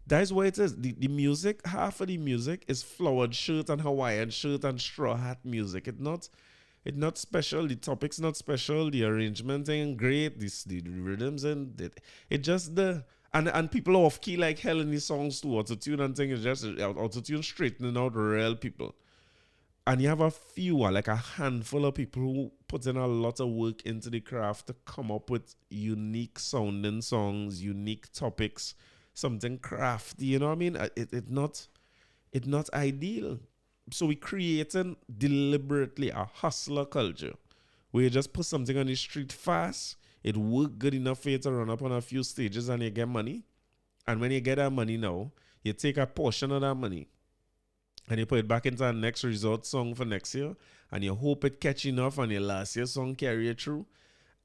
Speaker 1: That's what it is. The music, half of the music is flowered shirt and Hawaiian shirt and straw hat music. It's not special. The topic's not special. The arrangement ain't great. The rhythms and it just the and people are off key like hell in these songs too. Autotune and thing is just autotune straightening out real people. And you have a few, like a handful of people who put in a lot of work into the craft to come up with unique sounding songs, unique topics, something crafty, you know what I mean? It's not ideal. So we creating deliberately a hustler culture where you just put something on the street fast, it work good enough for you to run up on a few stages and you get money. And when you get that money now, you take a portion of that money and you put it back into the next resort song for next year, and you hope it catch enough and your last year's song carry it through.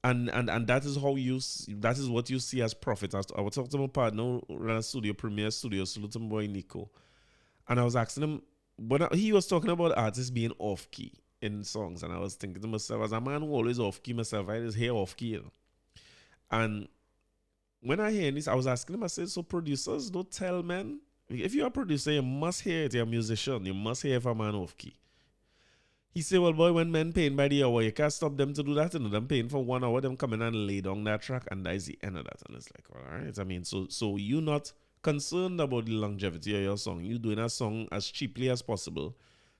Speaker 1: And that is that is what you see as profit. I was talking to my partner, ran a studio, Premier Studio, salute to my boy Nico. And I was asking him, he was talking about artists being off key. in songs, and I was thinking to myself, as a man who always off key myself, I just hear off key. And when I hear this, I was asking him, I said, so producers don't tell men. If you're a producer, you must hear it. You're a musician. You must hear if a man off key. He said, well, boy, when men paying by the hour, you can't stop them to do that. And them paying for 1 hour, them come in and lay down that track, and that is the end of that. And it's like, all right. I mean, so you're not concerned about the longevity of your song. You're doing a song as cheaply as possible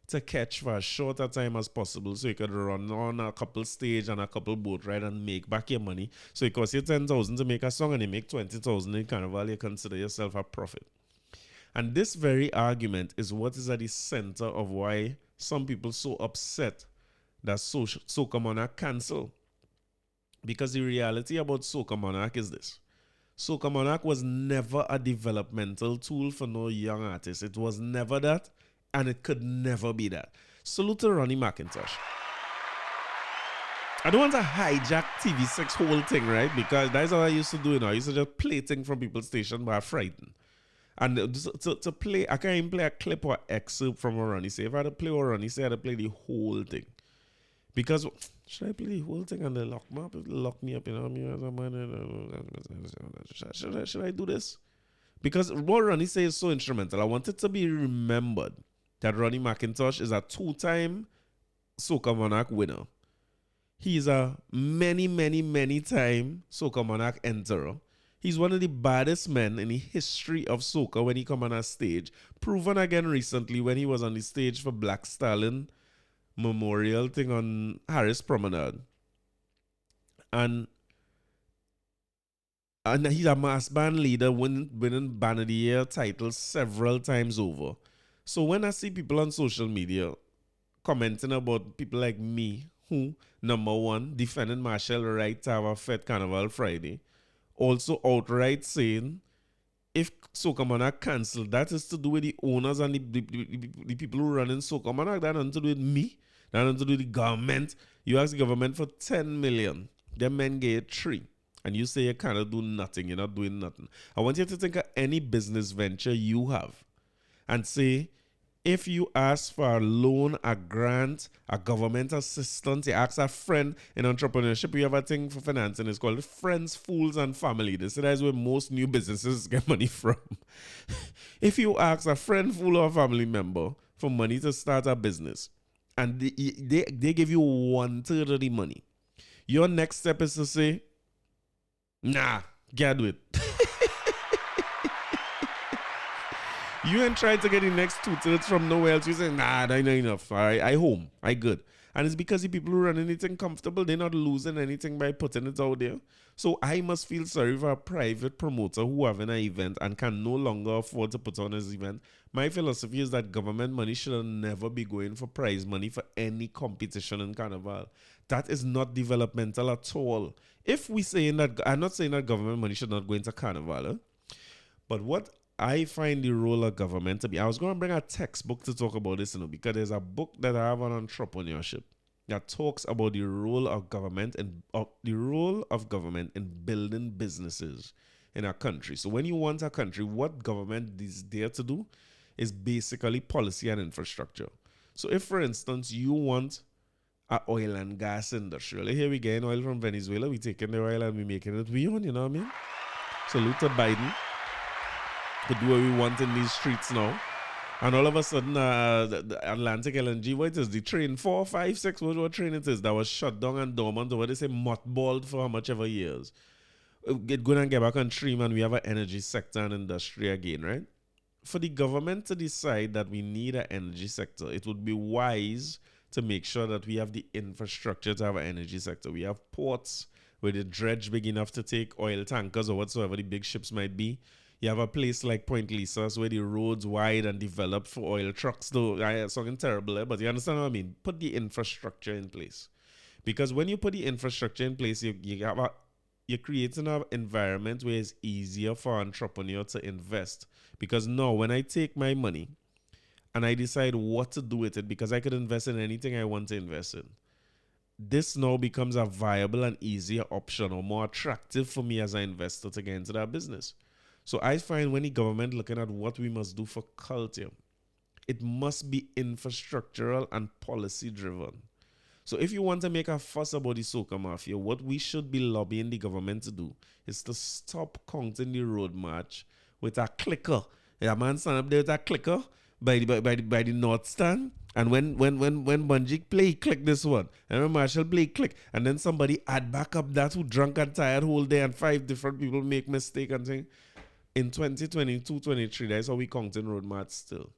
Speaker 1: to catch for as short a time as possible, so you could run on a couple stage and a couple boat ride and make back your money. So it costs you 10,000 to make a song and you make 20,000 in Carnival, you consider yourself a prophet. And this very argument is what is at the center of why some people so upset that Soca Monarch cancel. Because the reality about Soca Monarch is this. Soca Monarch was never a developmental tool for no young artist. It was never that, and it could never be that. Salute to Ronnie McIntosh. I don't want to hijack TV6 whole thing, right? Because that's how I used to do it. I used to just play things from people's station, but I'm frightened. And to play, I can't even play a clip or excerpt from what Ronnie say. If I had to play what Ronnie say, I had to play the whole thing. Because, should I play the whole thing and they lock me up? Lock me up, you know? Should I do this? Because what Ronnie says is so instrumental. I want it to be remembered that Ronnie McIntosh is a 2-time Soca Monarch winner. He's a many time Soca Monarch enterer. He's one of the baddest men in the history of soca when he come on a stage. Proven again recently when he was on the stage for Black Stallion Memorial thing on Harris Promenade. And he's a mass band leader, winning Band of the Year titles several times over. So when I see people on social media commenting about people like me, who, number one, defending Marshall right to have a Fete Carnival Friday, also outright saying if Soca Monarch cancelled, that is to do with the owners and the people who run in Soca Monarch. That nothing to do with me. That nothing to do with the government. You ask the government for 10 million. Them men get 3. And you say you cannot do nothing. You're not doing nothing. I want you to think of any business venture you have and say, if you ask for a loan, a grant, a government assistance, you ask a friend in entrepreneurship, we have a thing for financing. It's called friends, fools, and family. This is where most new businesses get money from. If you ask a friend, fool, or a family member for money to start a business, and they give you 1/3 of the money, your next step is to say, nah, get with it. You ain't trying to get the next 2/3 from nowhere else. You say, nah, that ain't enough. I home. I good. And it's because the people who run anything comfortable, they're not losing anything by putting it out there. So I must feel sorry for a private promoter who having an event and can no longer afford to put on his event. My philosophy is that government money should never be going for prize money for any competition in Carnival. That is not developmental at all. If we saying that, I'm not saying that government money should not go into Carnival, but what I find the role of government to be, I was going to bring a textbook to talk about this, because there's a book that I have on entrepreneurship that talks about the role of government and in building businesses in a country. So when you want a country, what government is there to do is basically policy and infrastructure. So if, for instance, you want an oil and gas industry, here we get oil from Venezuela, we taking the oil and we making it we own, you know what I mean? Salute to Biden to do what we want in these streets now. And all of a sudden, the Atlantic LNG, what is the train 4, 5, 6, what train it is, that was shut down and dormant, or what they say, mothballed for how much ever years. It going and get back on stream and we have an energy sector and industry again, right? For the government to decide that we need an energy sector, it would be wise to make sure that we have the infrastructure to have an energy sector. We have ports where the dredge big enough to take oil tankers or whatsoever the big ships might be. You have a place like Point Lisa where the roads wide and developed for oil trucks. Though it's something terrible, but you understand what I mean? Put the infrastructure in place. Because when you put the infrastructure in place, you're creating an environment where it's easier for an entrepreneur to invest. Because now when I take my money and I decide what to do with it, because I could invest in anything I want to invest in, this now becomes a viable and easier option, or more attractive for me as an investor to get into that business. So I find when the government looking at what we must do for culture, it must be infrastructural and policy driven. So if you want to make a fuss about the Soca Mafia, what we should be lobbying the government to do is to stop counting the road march with a clicker. A man stand up there with a clicker by the north stand. And when Bunji play, click this one. And when Marshall play, click. And then somebody add back up that who drunk and tired whole day and 5 different people make mistake and thing. In 2022, 23, that's how we counting road march still.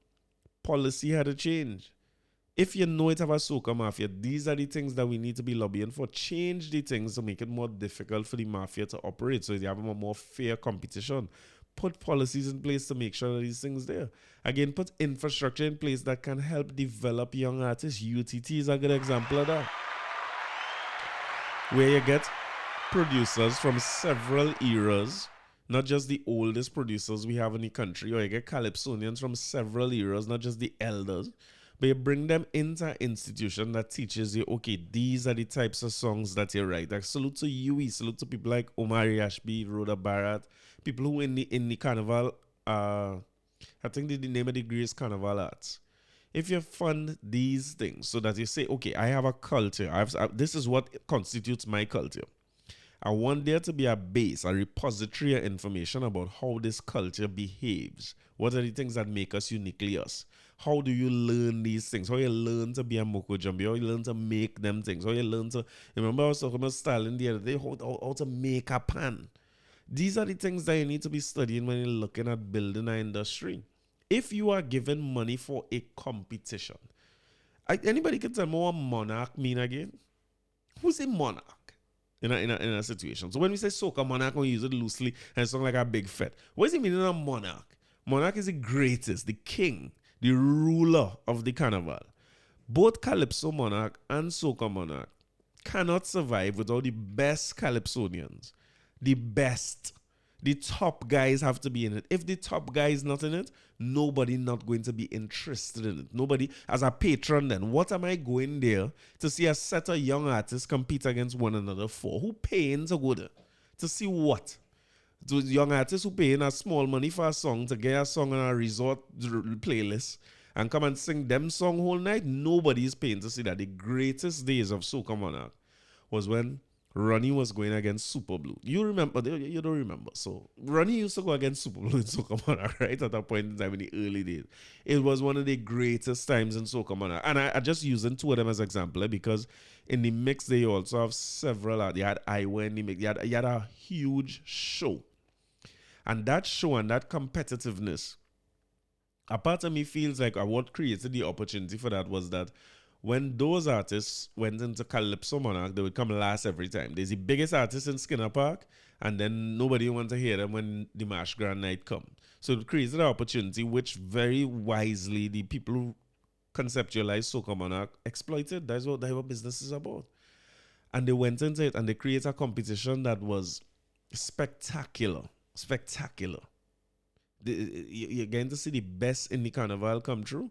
Speaker 1: Policy had to change. If you know it have a Soca Mafia, these are the things that we need to be lobbying for. Change the things to make it more difficult for the mafia to operate so you have a more fair competition. Put policies in place to make sure that these things there. Again, put infrastructure in place that can help develop young artists. UTT is a good example of that. Where you get producers from several eras, not just the oldest producers we have in the country, or you get calypsonians from several eras, not just the elders, but you bring them into an institution that teaches you, okay, these are the types of songs that you write. Like, salute to you, salute to people like Omari Ashby, Rhoda Barrett, people who in the carnival, I think the name of the degree is Carnival Arts. If you fund these things so that you say, okay, I have a culture, this is what constitutes my culture. I want there to be a base, a repository of information about how this culture behaves. What are the things that make us uniquely us? How do you learn these things? How you learn to be a moko jumbi? How you learn to make them things? How you learn to... Remember I was talking about styling the other day, how to make a pan. These are the things that you need to be studying when you're looking at building an industry. If you are given money for a competition, anybody can tell me what monarch mean again? Who's a monarch in a situation? So when we say Soca Monarch, we use it loosely and it's not like a big fete. What does it mean in a monarch? Monarch is the greatest, the king, the ruler of the carnival. Both Calypso Monarch and Soca Monarch cannot survive without the best Calypsonians. The best. The top guys have to be in it. If the top guy is not in it, nobody not going to be interested in it. Nobody, as a patron then, what am I going there to see a set of young artists compete against one another for? Who paying to go there? To see what? To young artists who paying a small money for a song to get a song on a resort playlist and come and sing them song whole night? Nobody is paying to see that. The greatest days of Soca Monarch was when Ronnie was going against Super Blue. You remember? You don't remember. So Ronnie used to go against Super Blue in Soca Monarch, right? At that point in time in the early days. It was one of the greatest times in Soca Monarch. And I just using two of them as example because in the mix they also have several. They had Iowa in the mix. You had a huge show. And that show and that competitiveness, a part of me feels like what created the opportunity for that was that when those artists went into Calypso Monarch, they would come last every time. There's the biggest artist in Skinner Park, and then nobody wants to hear them when the Marsh Grand Night come. So it created an opportunity which very wisely the people who conceptualized Soca Monarch exploited. That's what business is about. And they went into it and they created a competition that was spectacular. Spectacular. You're going to see the best in the carnival come true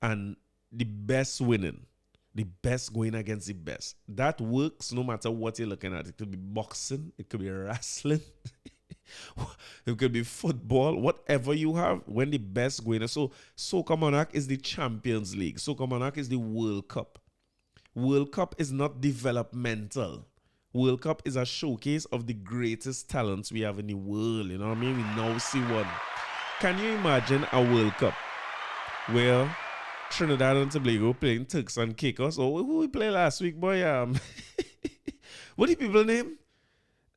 Speaker 1: and the best winning, the best going against the best. That works no matter what you're looking at. It could be boxing, it could be wrestling, it could be football, whatever you have, when the best going. So Soca Monarch is the Champions League. Soca Monarch is the World Cup. World Cup is not developmental. World Cup is a showcase of the greatest talents we have in the world. You know what I mean? We now see one. Can you imagine a World Cup where Trinidad and Tobago playing Turks and Caicos? Or who we play last week, boy? What the people name?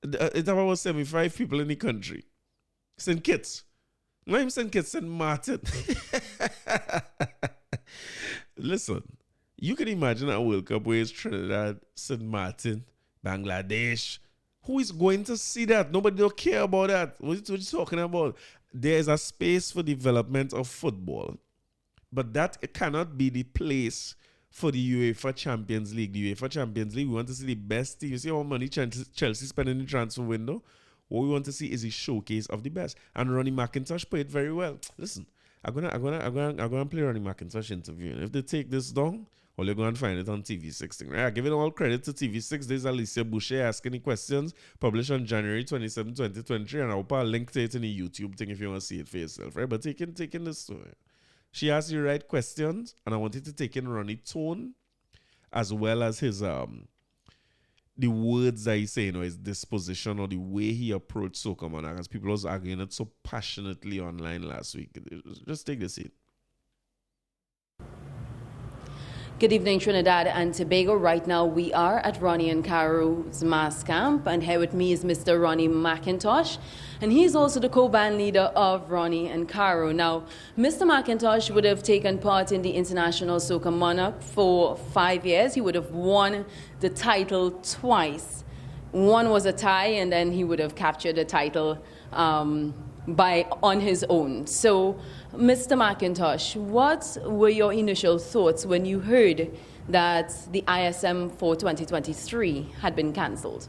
Speaker 1: It's about 75 people in the country. St. Kitts. Not even St. Kitts, St. Martin. Listen, you can imagine a World Cup where it's Trinidad, St. Martin, Bangladesh. Who is going to see that? Nobody don't care about that. What are you talking about? There is a space for development of football, but that cannot be the place for the UEFA Champions League. The UEFA Champions League, we want to see the best team. You see how much money Chelsea spend in the transfer window? What we want to see is a showcase of the best. And Ronnie McIntosh played very well. Listen, I'm gonna play Ronnie McIntosh interview. And if they take this down, well, you're going to find it on TV6. Right? Giving all credit to TV6. There's Alicia Boucher asking the questions, published on January 27, 2023. And I'll put a link to it in the YouTube thing if you want to see it for yourself. Right? But taking this story. She asked you right questions, and I wanted to take in Ronnie's tone as well as his the words that he say, his disposition or the way he approached Soca Monarch, as people was arguing it so passionately online last week. Just take the seat.
Speaker 5: Good evening, Trinidad and Tobago. Right now we are at Ronnie and Caro's mass camp, and here with me is Mr. Ronnie McIntosh, and he's also the co-band leader of Ronnie and Caro. Now, Mr. McIntosh would have taken part in the International Soca Monarch for 5 years. He would have won the title twice. One was a tie, and then he would have captured the title on his own. So, Mr. McIntosh, what were your initial thoughts when you heard that the ISM for 2023 had been cancelled?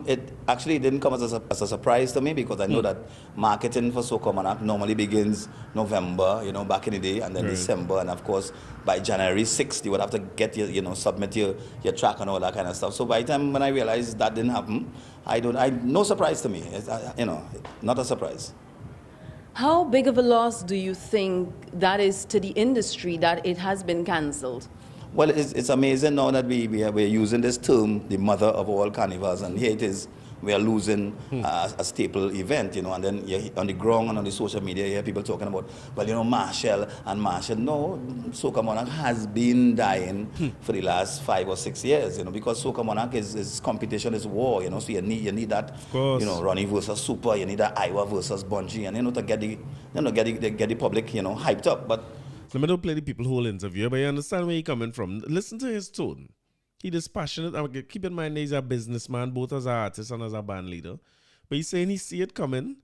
Speaker 6: It actually didn't come as a surprise to me, because I know that marketing for Soca Monarch normally begins November, back in the day, and then December, and of course by January 6th you would have to get your, submit your track and all that kind of stuff. So by the time when I realized that didn't happen, no surprise to me. It's, not a surprise.
Speaker 5: How big of a loss do you think that is to the industry that it has been cancelled?
Speaker 6: Well, it's amazing now that we're using this term, the mother of all carnivals, and here it is, we are losing a staple event, and then on the ground and on the social media, you hear people talking about, Marshall. No, Soca Monarch has been dying for the last 5 or 6 years, because Soca Monarch is competition, is war, so you need that, Ronnie versus Super, you need that Iowa versus Bunji, and to get the public, hyped up, but.
Speaker 1: Let me not play the people whole interview, but you understand where he's coming from. Listen to his tone. He is passionate. Keep in mind he's a businessman, both as an artist and as a band leader. But he's saying he see it coming.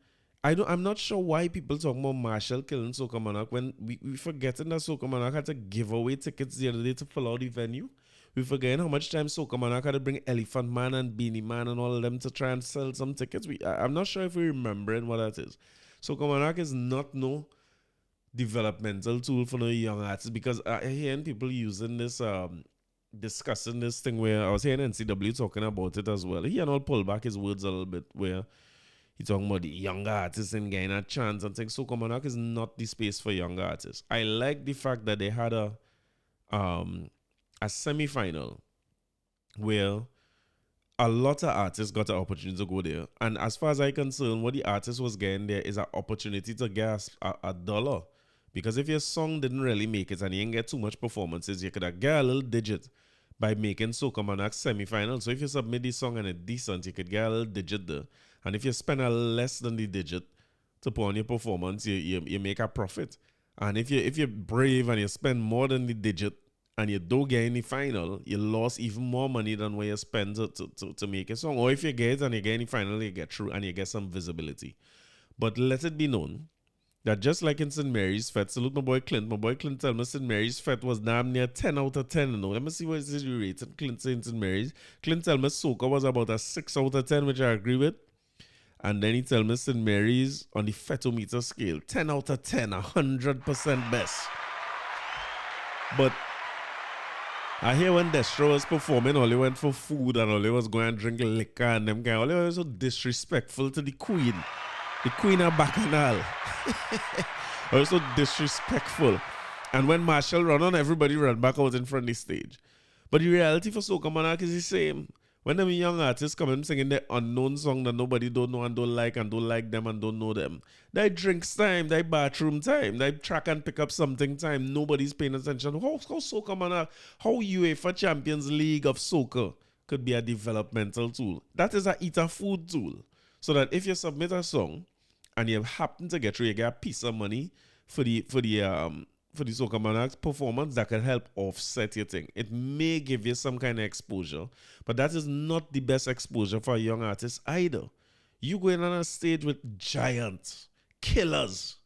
Speaker 1: I'm not sure why people talk about Marshall killing Soca Monarch when we forgetting that Soca Monarch had to give away tickets the other day to fill out the venue. We forgetting how much time Soca Monarch had to bring Elephant Man and Beanie Man and all of them to try and sell some tickets. I'm not sure if we're remembering what that is. Soca Monarch is not no developmental tool for no young artists, because I hearing people using this discussing this thing where I was hearing NCW talking about it as well. He and all pull back his words a little bit where he talking about the younger artists and getting a chance and things. Soca Monarch is not the space for younger artists. I like the fact that they had a semi-final where a lot of artists got an opportunity to go there. And as far as I'm concerned, what the artist was getting there is an opportunity to get a dollar. Because if your song didn't really make it and you didn't get too much performances, you could have get a little digit by making Soca Monarch semi-final. So if you submit this song and it's decent, you could get a little digit there. And if you spend a less than the digit to put on your performance, you make a profit. And if you're brave and you spend more than the digit and you don't get in the final, you lost even more money than what you spend to make a song. Or if you get it and you get in the final, you get through and you get some visibility. But let it be known that just like in St. Mary's Fete, salute my boy Clint. My boy Clint tell me St. Mary's Fete was damn near 10 out of 10. Let me see what is your rating. Clint saying St. Mary's. Clint tell me Soca was about a 6 out of 10, which I agree with. And then he tell me St. Mary's on the Fetometer scale, 10 out of 10, 100% best. But I hear when Destro was performing, all he went for food and all he was going and drink liquor and them guys. All he was so disrespectful to the Queen. The Queen of Bacchanal. Also disrespectful. And when Marshall run on, everybody run back out in front of the stage. But the reality for Soca Monarch is the same. When them young artists come and singing their unknown song that nobody don't know and don't like them and don't know them, they drinks time, they bathroom time, they track and pick up something time, nobody's paying attention. How Soca Monarch, how UEFA Champions League of Soca could be a developmental tool? That is a eat a food tool. So that if you submit a song and you happen to get through, you get a piece of money for the Soca Monarch performance that can help offset your thing. It may give you some kind of exposure, but that is not the best exposure for a young artist either. You going on a stage with giants, killers.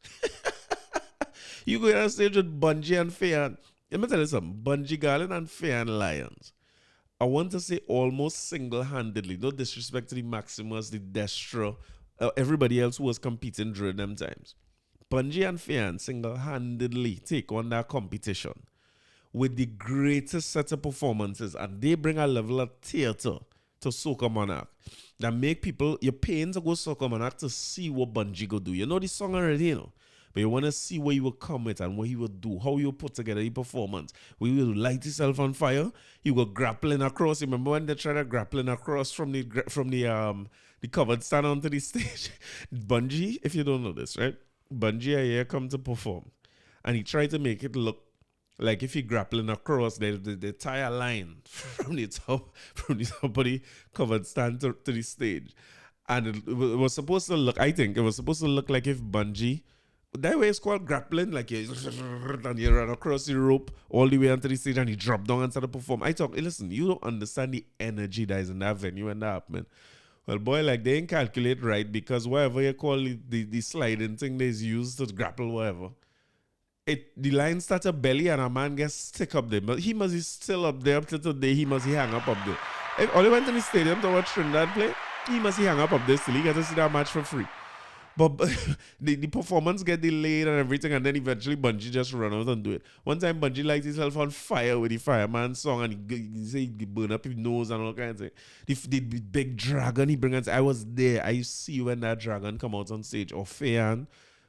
Speaker 1: You going on a stage with Bunji and Fayan. Let me tell you something. Bunji Garland and Fayan Lions. I want to say almost single-handedly, no disrespect to the Maximus, the Destra, everybody else who was competing during them times. Bunji and Fayan single-handedly take on that competition with the greatest set of performances, and they bring a level of theater to Soca Monarch that make people, you're paying to go Soca Monarch to see what Bunji go do. You know the song already, but you want to see where you will come with and what he will do, how you put together the performance. Where you will light yourself on fire, you will grappling across. Remember when they tried grappling across from the covered stand onto the stage? Bunji, if you don't know this, right? Bunji here come to perform, and he tried to make it look like if he grappling across, they tie a line from the top of the covered stand to the stage. And it was supposed to look, I think, it was supposed to look like if Bunji, that way it's called grappling, like you run across the rope all the way onto the stage and you drop down and start to perform. I talk, listen, you don't understand the energy that is in that venue and that happening. Well, boy, like they ain't calculate right, because whatever you call the sliding thing they used to grapple, whatever, the line starts a belly and a man gets stick up there. But he must be still up there up till today. He must hang up there. If only went to the stadium to watch Trinidad play, he must hang up there still. He gets to see that match for free. But the performance get delayed and everything, and then eventually Bunji just run out and do it. One time Bunji lights himself on fire with the Fireman song, and he burn up his nose and all kinds of things. The big dragon he brings. I was there. I see when that dragon come out on stage, or Fayan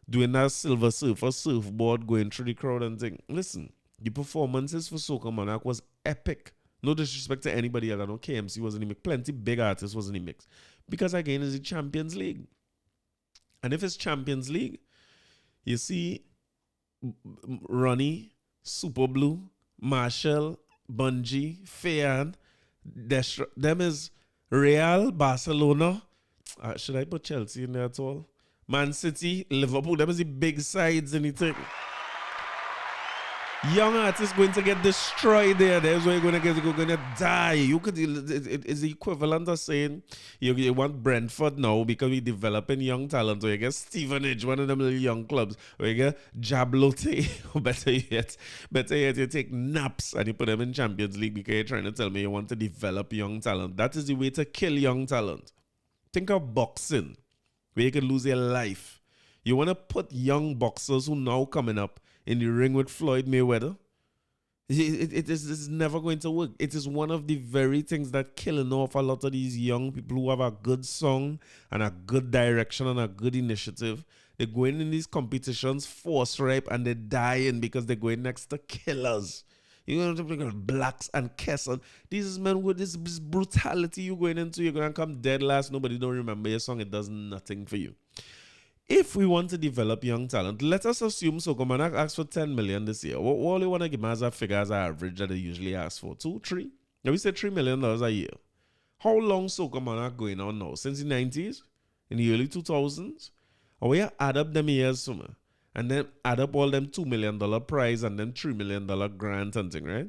Speaker 1: doing that Silver Surfer surfboard going through the crowd and thing. Listen, the performances for Soca Monarch was epic. No disrespect to anybody else. I know KMC was in the mix. Plenty big artists was in the mix. Because again, it's the Champions League. And if it's Champions League, you see Ronnie, Super Blue, Marshall, Bunji, Fayan, them is Real, Barcelona. Should I put Chelsea in there at all? Man City, Liverpool, them is the big sides and anything. Young artists going to get destroyed there. There's where you're going to die. You could, it's the equivalent of saying you want Brentford now because we're developing young talent. Or you get Stevenage, one of them little young clubs. Or you get Jablote. Or better yet, you take Naps and you put them in Champions League because you're trying to tell me you want to develop young talent. That is the way to kill young talent. Think of boxing, where you could lose your life. You want to put young boxers who now coming up in the ring with Floyd Mayweather? It is never going to work. It is one of the very things that killing off a lot of these young people who have a good song and a good direction and a good initiative. They're going in these competitions force ripe and they're dying because they're going next to killers. You're going to Blacks and Kesson. These men with this brutality you're going into, you're going to come dead last. Nobody don't remember your song. It does nothing for you. If we want to develop young talent, let us assume Soca Monarch asked for 10 million this year. What do you want to give as a figure as an average that they usually ask for? 2, 3? Now we say $3 million a year. How long Soca Monarch going on now? Since the 90s? In the early 2000s? Or we add up them years somewhere? And then add up all them $2 million prize and then $3 million grant and thing, right?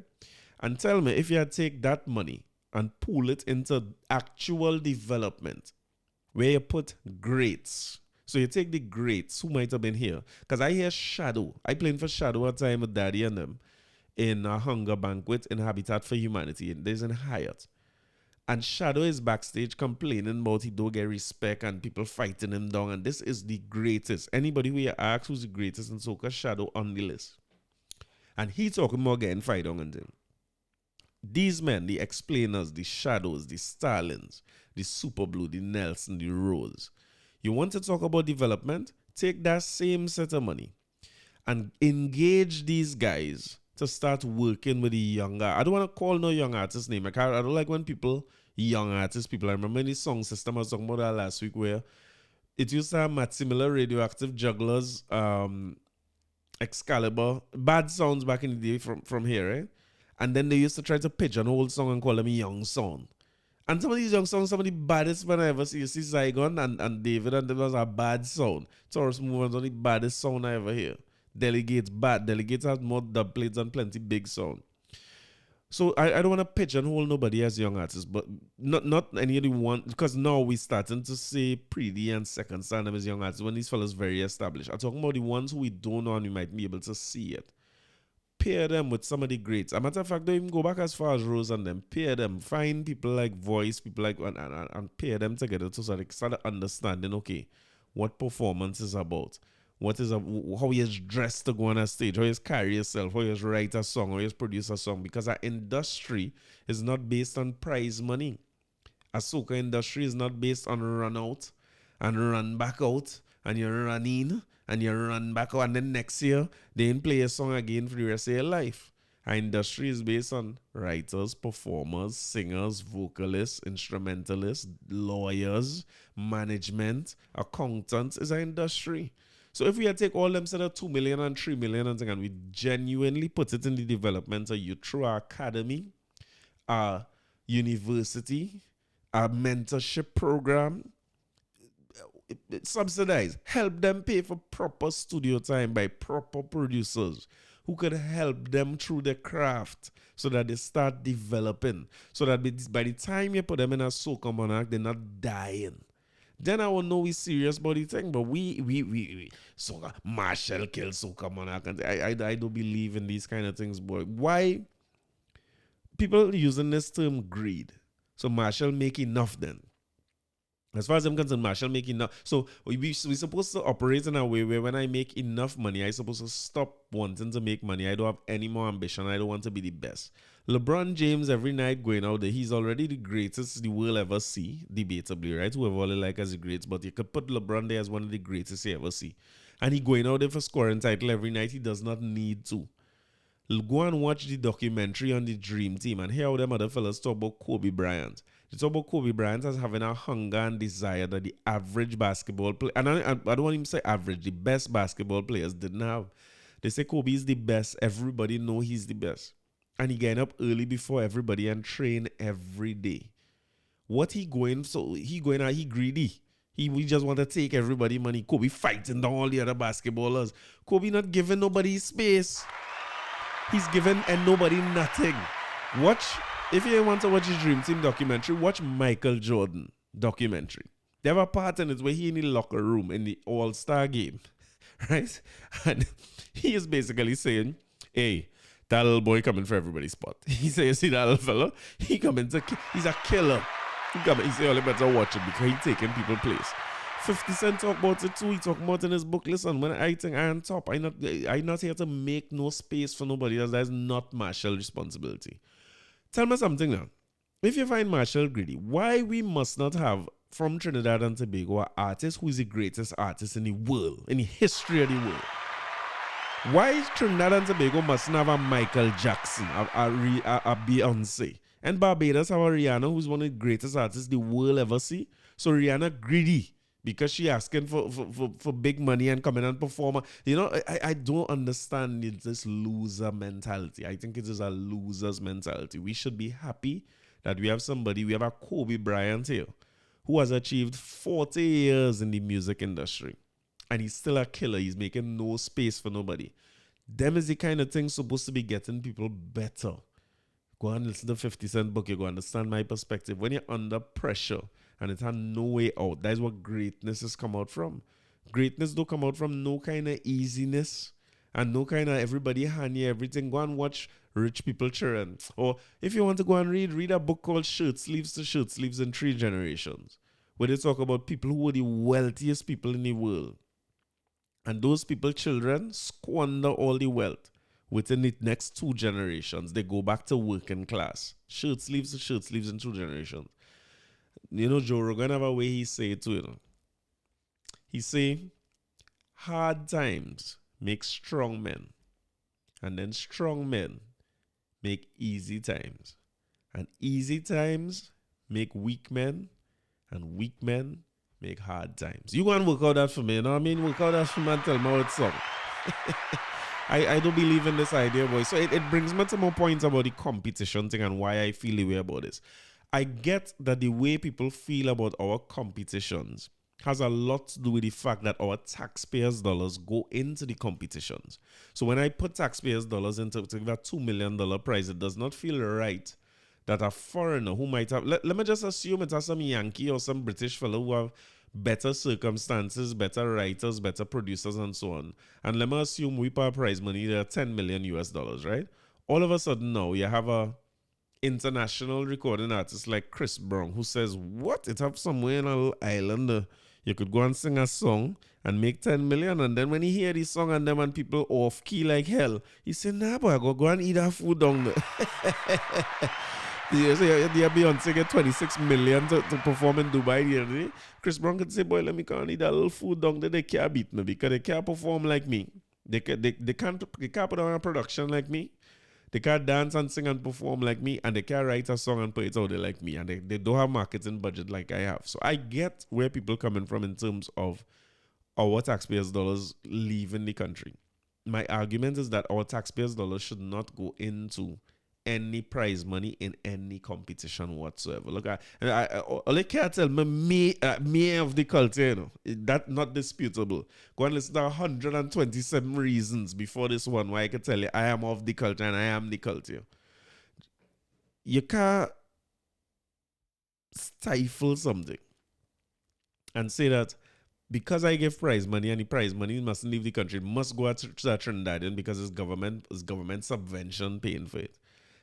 Speaker 1: And tell me, if you take that money and pool it into actual development, where you put greats. So you take the greats who might have been here. Because I hear Shadow. I played for Shadow at time with Daddy and them in a hunger banquet in Habitat for Humanity. And there's in Hyatt. And Shadow is backstage complaining about he don't get respect and people fighting him down. And this is the greatest. Anybody who you ask who's the greatest in Soca, Shadow on the list. And he talking about getting fight down and them. These men, the explainers, the Shadows, the Starlings, the Super Blue, the Nelson, the Rose. You want to talk about development? Take that same set of money and engage these guys to start working with the younger. I don't want to call no young artist name. I don't like when young artists, I remember in the song system I was talking about that last week where it used to have Matt Similar, Radioactive Jugglers, Excalibur, bad sounds back in the day from here, right? And then they used to try to pitch an old song and call them a young song. And some of these young songs, some of the baddest when I ever see. You see Zygon and David, and them was a bad sound. Taurus Movement was the baddest sound I ever hear. Delegates bad. Delegates has more dub plates and plenty big sound. So I don't want to pigeonhole nobody as young artists, but not any of the one, because now we starting to say Preedy and Second Son them as young artists when these fellas very established. I'm talking about the ones who we don't know and we might be able to see it. Pair them with some of the greats. As a matter of fact, don't even go back as far as Rose and them. Pair them. Find people like Voice, people like and pair them together so they start understanding, okay, what performance is about. How you dressed to go on a stage, how you carry yourself, how you write a song, how you produce a song. Because our industry is not based on prize money. A soca industry is not based on run out and run back out and you run in and you run back out, and then next year, they ain't play a song again for the rest of your life. Our industry is based on writers, performers, singers, vocalists, instrumentalists, lawyers, management, accountants is our industry. So if we had take all them set of 2 million and 3 million and we genuinely put it in the development of youth through our academy, our university, our mentorship program, subsidize, help them pay for proper studio time by proper producers who could help them through the craft so that they start developing. So that by the time you put them in a Soca Monarch, they're not dying. Then I will know we're serious about the thing. But we Soca, Marshall killed Soca Monarch. And I don't believe in these kind of things, boy. Why? People using this term greed. So Marshall make enough then. As far as I'm concerned, Marshall make enough. So we're supposed to operate in a way where when I make enough money, I'm supposed to stop wanting to make money. I don't have any more ambition. I don't want to be the best. LeBron James, every night going out there, he's already the greatest the world ever see, debatably, right? Whoever all like as the greats, but you could put LeBron there as one of the greatest you ever see. And he going out there for scoring title every night. He does not need to. Go and watch the documentary on the Dream Team and hear how them other fellas talk about Kobe Bryant. They talk about Kobe Bryant as having a hunger and desire that the average basketball player, and I don't want him to say average, the best basketball players didn't have. They say Kobe is the best. Everybody know he's the best. And he getting up early before everybody and train every day. What he going, so he going out, he greedy. We just want to take everybody money. Kobe fighting down all the other basketballers. Kobe not giving nobody space. He's giving and nobody nothing. Watch, if you want to watch his Dream Team documentary, watch Michael Jordan documentary. They have a part in it where he in the locker room in the All-Star game, right? And he is basically saying, hey, that little boy coming for everybody's spot. He says, you see that little fella? He coming to, he's a killer. He say, all you better watch it because he's taking people's place. 50 Cent talk about it too. He talk about it in his book. Listen, when I think I on top, I'm not here to make no space for nobody else. That's not Marshall's responsibility. Tell me something now. If you find Marshall greedy, why we must not have from Trinidad and Tobago an artist who is the greatest artist in the world, in the history of the world? Why Trinidad and Tobago mustn't have a Michael Jackson, a Beyonce? And Barbados have a Rihanna who's one of the greatest artists the world ever see. So Rihanna greedy because she asking for big money and coming and perform. You know, I don't understand this loser mentality. I think it is a loser's mentality. We should be happy that we have somebody, we have a Kobe Bryant here who has achieved 40 years in the music industry. And he's still a killer. He's making no space for nobody. Them is the kind of thing supposed to be getting people better. Go and listen to 50 Cent book. You go understand my perspective. When you're under pressure and it has no way out, that is what greatness has come out from. Greatness don't come out from no kind of easiness and no kind of everybody hand you everything. Go and watch Rich People Children. Or if you want to go and read a book called Shirt Sleeves to Shirt Sleeves in 3 Generations, where they talk about people who were the wealthiest people in the world. And those people, children, squander all the wealth. Within the next 2 generations, they go back to working class. Shirt sleeves to shirt sleeves in 2 generations. You know, Joe Rogan have a way he say it too, you know. He say, hard times make strong men. And then strong men make easy times. And easy times make weak men. And weak men make hard times. You go and work out that for me, you know what I mean? Work out that for me and tell me how it's up. I don't believe in this idea, boy. So it brings me to more points about the competition thing and why I feel the way about this. I get that the way people feel about our competitions has a lot to do with the fact that our taxpayers' dollars go into the competitions. So when I put taxpayers' dollars into that $2 million prize, it does not feel right that a foreigner who might have, let me just assume it has some Yankee or some British fellow who have better circumstances, better writers, better producers, and so on. And let me assume we pay prize money, there are $10 million US, right? All of a sudden now, you have a international recording artist like Chris Brown who says, what? It have somewhere in a little island, you could go and sing a song and make 10 million. And then when he hear this song and them and people off key like hell, he said, nah, boy, go and eat that food down there. Yeah, so yeah, Beyonce get 26 million to perform in Dubai the other day. Chris Brown could say, boy, let me go and eat that little food down there. They can't beat me because they can't perform like me. They can't put on a production like me. They can't dance and sing and perform like me, and they can't write a song and put it out there like me, and they don't have marketing budget like I have. So I get where people coming from in terms of our taxpayers' dollars leaving the country. My argument is that our taxpayers' dollars should not go into any prize money in any competition whatsoever. Look, I can't tell me of the culture, you know. That's not disputable. Go and listen to 127 reasons before this one why I can tell you I am of the culture and I am the culture. You can't stifle something and say that because I give prize money and the prize money mustn't leave the country, it must go to Trinidadian because it's government subvention paying for it.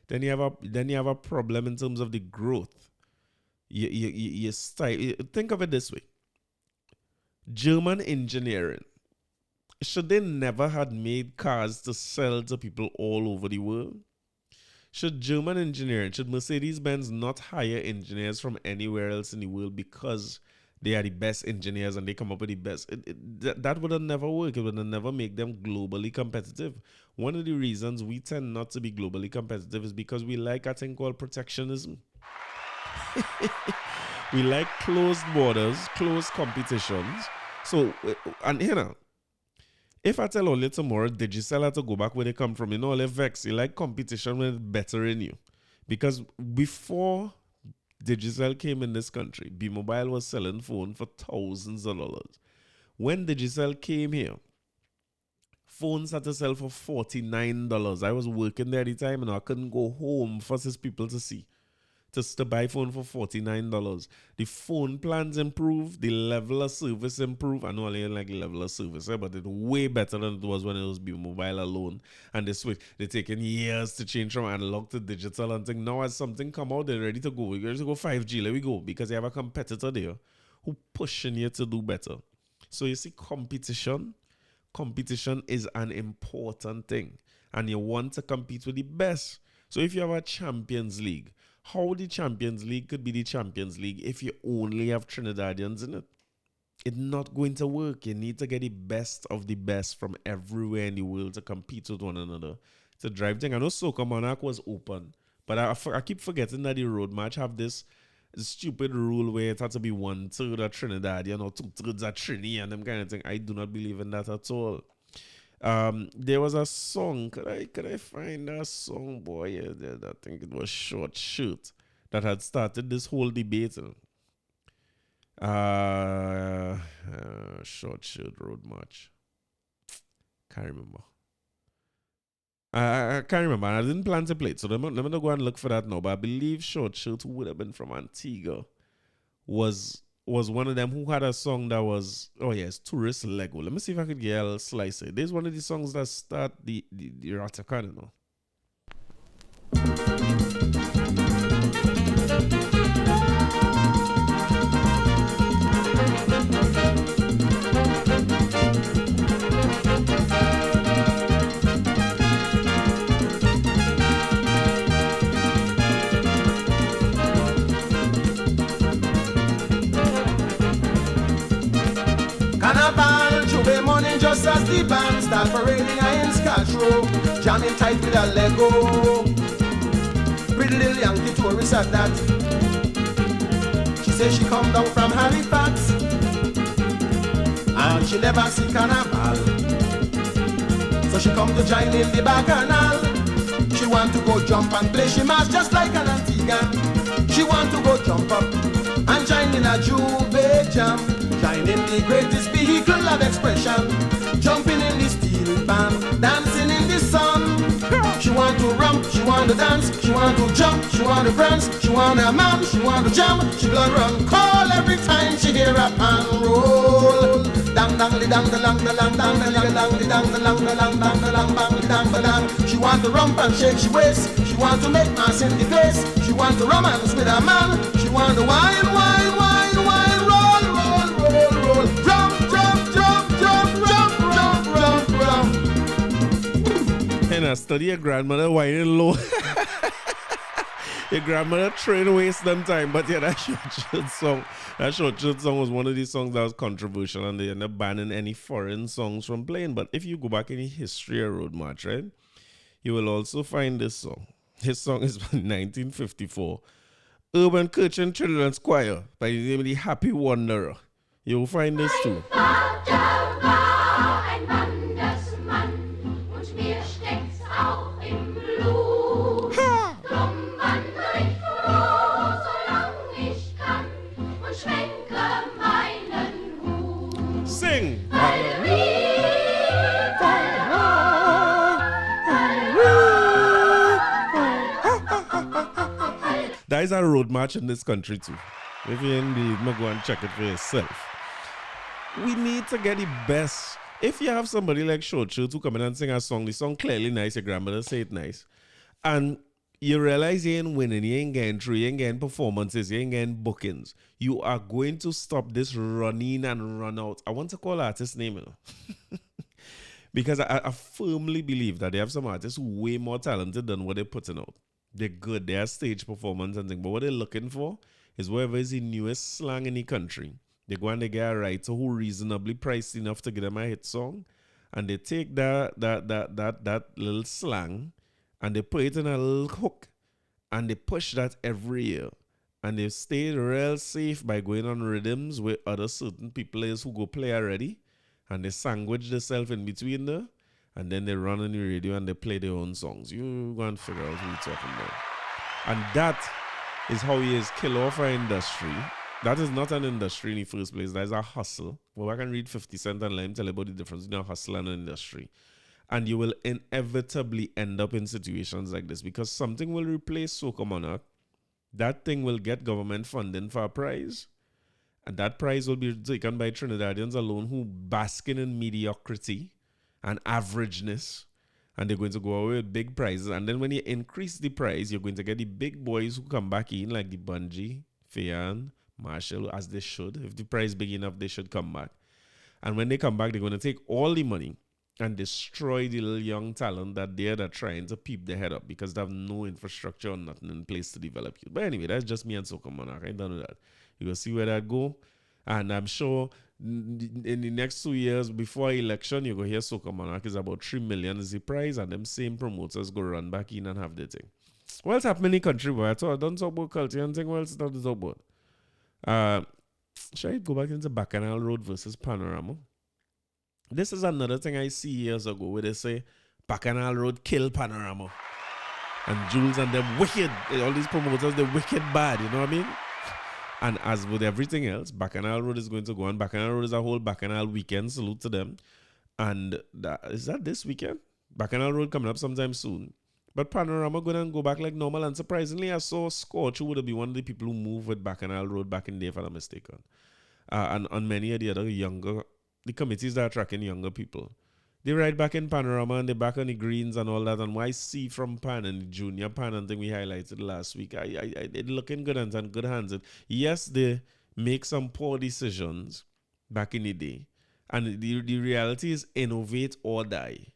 Speaker 1: Then you have a problem in terms of the growth. You think of it this way. German engineering. Should they never had made cars to sell to people all over the world? Should Mercedes-Benz not hire engineers from anywhere else in the world because they are the best engineers and they come up with the best? That would have never worked. It would have never make them globally competitive. One of the reasons we tend not to be globally competitive is because we like a thing called protectionism. We like closed borders, closed competitions. So, and you know, if I tell Ole tomorrow, Digicel had to go back where they come from, you know, Ole vex. You like competition when it's better in you. Because before Digicel came in this country, B-Mobile was selling phone for thousands of dollars. When Digicel came here, phones had to sell for $49. I was working there at the time and I couldn't go home for his people to see. Just to buy phone for $49. The phone plans improve, the level of service improve. I know I didn't like the level of service, but it's way better than it was when it was B-Mobile alone. And they switch. They're taking years to change from analog to digital and think now as something come out, they're ready to go. We're ready to go 5G. Let me go. Because you have a competitor there who pushing you to do better. So you see, competition is an important thing. And you want to compete with the best. So if you have a Champions League, how the Champions League could be the Champions League if you only have Trinidadians in it? It's not going to work. You need to get the best of the best from everywhere in the world to compete with one another. It's a drive thing. I know Soca Monarch was open, but I keep forgetting that the road match have this stupid rule where it had to be 1/3 of Trinidadian or 2/3 of Trini and them kind of thing. I do not believe in that at all. There was a song. Could I find that song, boy? Yeah, I think it was Short Shirt that had started this whole debate. Short Shirt Road March. Can't remember. I can't remember. I didn't plan to play it, so let me not go and look for that now. But I believe Short Shirt, who would have been from Antigua, was one of them who had a song that was, oh yes, Tourist Lego. Let me see if I could get a little slice of it. There's one of the songs that start the Ratakan, you know.
Speaker 4: Just as the band start parading in Scotch Row, jamming tight with a Lego. Pretty little Yankee tourist at that. She says she come down from Halifax and she never see carnival, so she come to join in the bacchanal. She want to go jump and play she mass just like an Antiguan. She want to go jump up and join in a Juve jam, join in the greatest vehicle of expression, jumping in the steel pan, dancing in the sun. She want to romp, she want to dance, she want to jump, she want to prance, she want a man, she want to jam. She blood run call every time she hear a pan roll. Dang dang li dang dang dang dang dang dang dang dang dang dang dang dang dang dang. She want to romp and shake she waist. She want to make mass in the face. She want to romance with a man. She want to wine, wine, wine, wine, roll, roll, roll, roll, jump, jump, jump, jump, jump, jump, jump, jump.
Speaker 1: And I study a grandmother whining low. Your grandmother train waste them time, but yeah, that short church song was one of these songs that was controversial, and they ended up banning any foreign songs from playing. But if you go back in the history of Road March, right, you will also find this song. His song is from 1954. Urban Kirchen Children's Choir by the name of the Happy Wanderer. You'll find this too.
Speaker 7: Vater war ein Wandersmann und mir steckt's auch im Blut. Drum wandere ich froh, solang ich kann und schwenke meinen Hut.
Speaker 1: Sing! There is a road march in this country too. If you indeed go and check it for yourself. We need to get the best. If you have somebody like Short Shirt who come in and sing a song, the song clearly nice, your grandmother say it nice, and you realize you ain't winning, you ain't getting through, you ain't getting performances, you ain't getting bookings, you are going to stop this running and run out. I want to call artist name, you know. Because I firmly believe that they have some artists who are way more talented than what they're putting out. They're good, they have stage performance and things, but what they're looking for is whoever is the newest slang in the country. They go and they get a writer who reasonably priced enough to get them a hit song, and they take that little slang and they put it in a little hook and they push that every year. And they stay real safe by going on rhythms with other certain people who go play already, and they sandwich themselves in between there, and then they run on the radio and they play their own songs. You go and figure out who you're talking about. And that is how he is kill off our industry. That is not an industry in the first place. That is a hustle. Well, I can read 50 Cent and let him tell you about the difference between a hustle and an industry. And you will inevitably end up in situations like this because something will replace Soca Monarch. That thing will get government funding for a prize. And that prize will be taken by Trinidadians alone who basking in mediocrity and averageness. And they're going to go away with big prizes. And then when you increase the prize, you're going to get the big boys who come back in, like the Bunji, Fayan, Marshall, as they should. If the price is big enough, they should come back. And when they come back, they're going to take all the money and destroy the little young talent that they're trying to peep their head up because they have no infrastructure or nothing in place to develop you. But anyway, that's just me and Soca Monarch. I don't know that. You go see where that go. And I'm sure in the next 2 years before election, you go hear Soca Monarch is about 3 million is the prize, and them same promoters go run back in and have the thing. What's happening in the country, boy? I don't talk about culture and thing. What's not to talk about? Should I go back into Bacchanal Road versus Panorama? This is another thing I see years ago where they say Bacchanal Road kill Panorama. And Jules and them wicked. All these promoters, they're wicked bad, you know what I mean? And as with everything else, Bacchanal Road is going to go on. Bacchanal Road is a whole Bacchanal weekend. Salute to them. And is that this weekend? Bacchanal Road coming up sometime soon. But Panorama going to go back like normal. And surprisingly, I saw Scorch, who would be one of the people who moved with Bacchanal Road back in the day, if I'm not mistaken. And on many of the other the committees that are tracking younger people. They ride back in Panorama and they're back on the greens and all that. And what I see from Pan and the junior Pan and thing we highlighted last week, they're looking good and in good hands. Yes, they make some poor decisions back in the day. And the reality is innovate or die.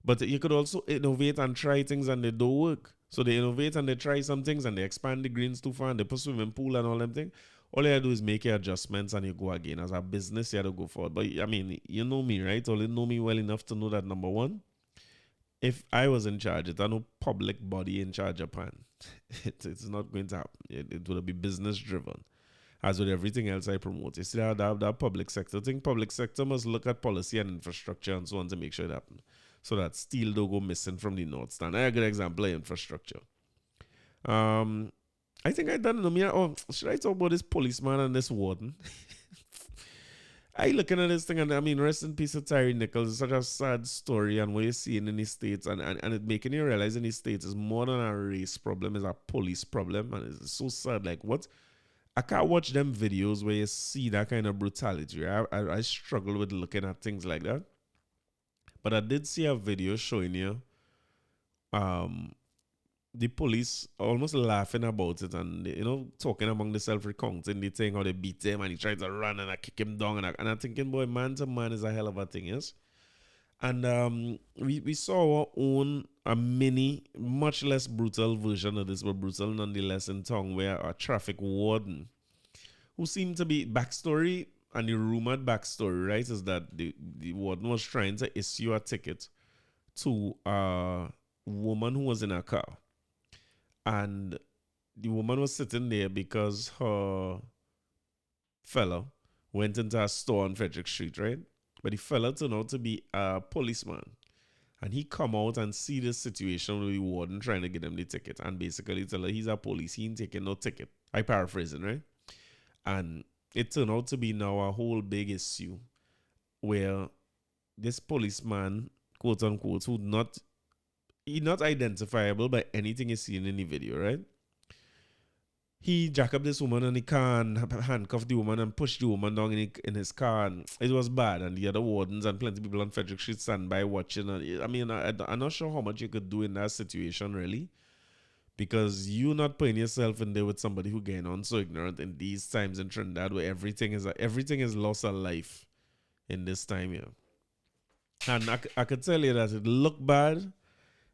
Speaker 1: But you could also innovate and try things and they don't work. So they innovate and they try some things and they expand the greens too far and they put swimming pool and all them things. All you have to do is make your adjustments and you go again. As a business, you have to go forward. But, I mean, you know me, right? Or you know me well enough to know that, number one, if I was in charge, it's no public body in charge of Pan. It's not going to happen. It will be business-driven. As with everything else I promote. You see that public sector thing? Public sector must look at policy and infrastructure and so on to make sure it happens. So that steel don't go missing from the North Stand. I have a good example of infrastructure. I think I don't know. Should I talk about this policeman and this warden? I looking at this thing and I mean, rest in peace to Tyree Nichols. It's such a sad story and what you're seeing in the States and it making you realize in the States is more than a race problem, it's a police problem. And it's so sad. Like what? I can't watch them videos where you see that kind of brutality. I struggle with looking at things like that. But I did see a video showing you the police almost laughing about it and, you know, talking among themselves, recounting the thing, how they beat him and he tried to run and I kick him down. And I'm thinking, boy, man to man is a hell of a thing, yes? And we saw our own, a mini, much less brutal version of this, but brutal nonetheless in town, where a traffic warden, who seemed to be backstory, and the rumored backstory, right, is that the warden was trying to issue a ticket to a woman who was in a car. And the woman was sitting there because her fella went into a store on Frederick Street, right? But the fella turned out to be a policeman. And he come out and see this situation with the warden trying to get him the ticket. And basically tell her he's a police, he ain't taking no ticket. I paraphrasing, right? And it turned out to be now a whole big issue where this policeman, quote unquote, he's not identifiable by anything he's seen in the video, right? He jack up this woman and he can handcuff the woman and push the woman down in his car, and it was bad. And the other wardens and plenty of people on Frederick Street stand by watching. And I mean, I'm not sure how much you could do in that situation, really, because you're not putting yourself in there with somebody who getting on so ignorant in these times in Trinidad, where everything is loss of life in this time here. And I could tell you that it looked bad.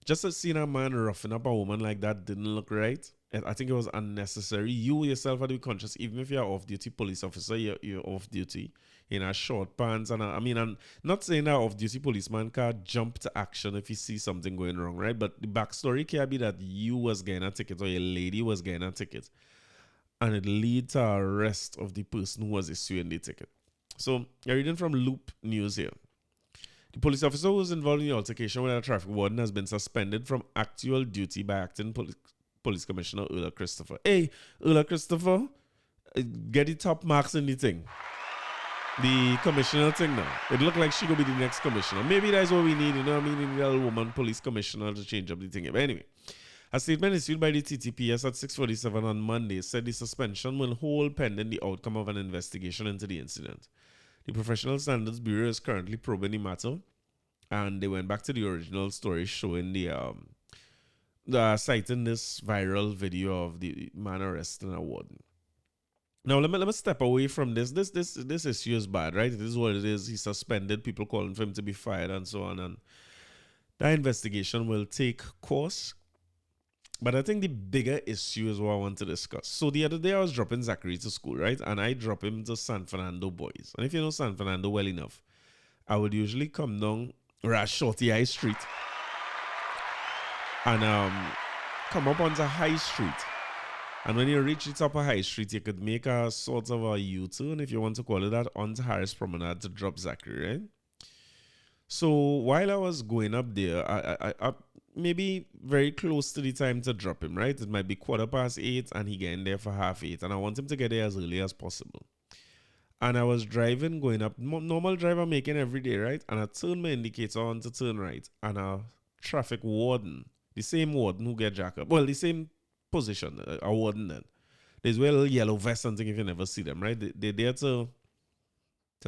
Speaker 1: Just to see a man roughing up a woman like that didn't look right. I think it was unnecessary. You yourself have to be conscious, even if you're an off-duty police officer, you're off-duty in a short pants. And I'm not saying that off-duty policeman can jump to action if he sees something going wrong, right? But the backstory can be that you was getting a ticket or your lady was getting a ticket, and it lead to arrest of the person who was issuing the ticket. So you're reading from Loop News here. The police officer who was involved in the altercation with a traffic warden has been suspended from actual duty by acting police commissioner Earl Christopher. Hey, Earl Christopher, get the top marks in the thing. The commissioner thing now. It looked like she could be the next commissioner. Maybe that's what we need, you know what I mean? We need a woman police commissioner to change up the thing. But anyway, a statement issued by the TTPS at 6:47 on Monday said the suspension will hold pending the outcome of an investigation into the incident. The Professional Standards Bureau is currently probing the matter, and they went back to the original story showing citing this viral video of the man arresting a warden. Now let me step away from this. This issue is bad, right? It is what it is. He's suspended, people calling for him to be fired and so on, and that investigation will take course. But I think the bigger issue is what I want to discuss. So the other day I was dropping Zachary to school, right? And I drop him to San Fernando Boys. And if you know San Fernando well enough, I would usually come down Shorty High Street and come up onto High Street. And when you reach the top of High Street, you could make a sort of a U-turn, if you want to call it that, onto Harris Promenade to drop Zachary, right? So while I was going up there, I maybe very close to the time to drop him, right? It might be 8:15 and he getting there for 8:30, and I want him to get there as early as possible. And I was driving, going up, normal drive I'm making every day, right? And I turned my indicator on to turn right, and a traffic warden, the same warden who get jacked up, well, the same position, a warden then. There's a little yellow vest and thing if you never see them, right? They're there to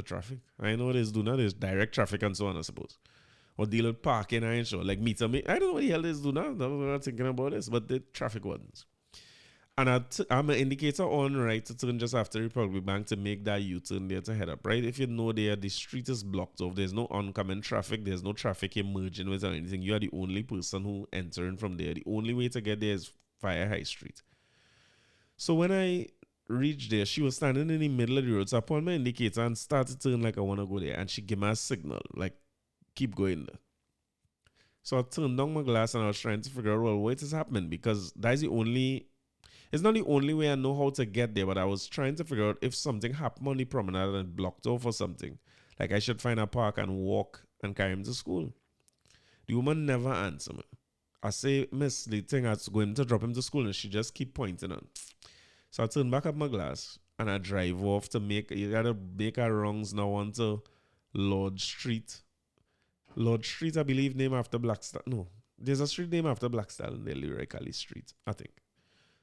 Speaker 1: traffic. I know there's do now, there's direct traffic and so on, I suppose. Or deal with parking, I ain't sure. Like meter me. I don't know what the hell they do now. I'm not thinking about this, but the traffic wardens. And I'm an indicator on right to turn just after Republic Bank to make that U-turn there to head up, right? If you know there, the street is blocked off. There's no oncoming traffic. There's no traffic emerging with or anything. You are the only person who entering from there. The only way to get there is via High Street. So when I reached there, she was standing in the middle of the road. So I put on my indicator and started to turn like I want to go there. And she gave me a signal, like, keep going there. So I turned down my glass and I was trying to figure out, well, what is happening? Because that's it's not the only way I know how to get there, but I was trying to figure out if something happened on the promenade and blocked off or something. Like I should find a park and walk and carry him to school. The woman never answered me. I say, Miss, the thing I was going to drop him to school, and she just keep pointing on. So I turn back up my glass and I drive off to you gotta make our wrongs now onto Lord Street. Lord Street, I believe, named after Blackstyle. No, there's a street named after Blackstyle in the Lyrically Street, I think.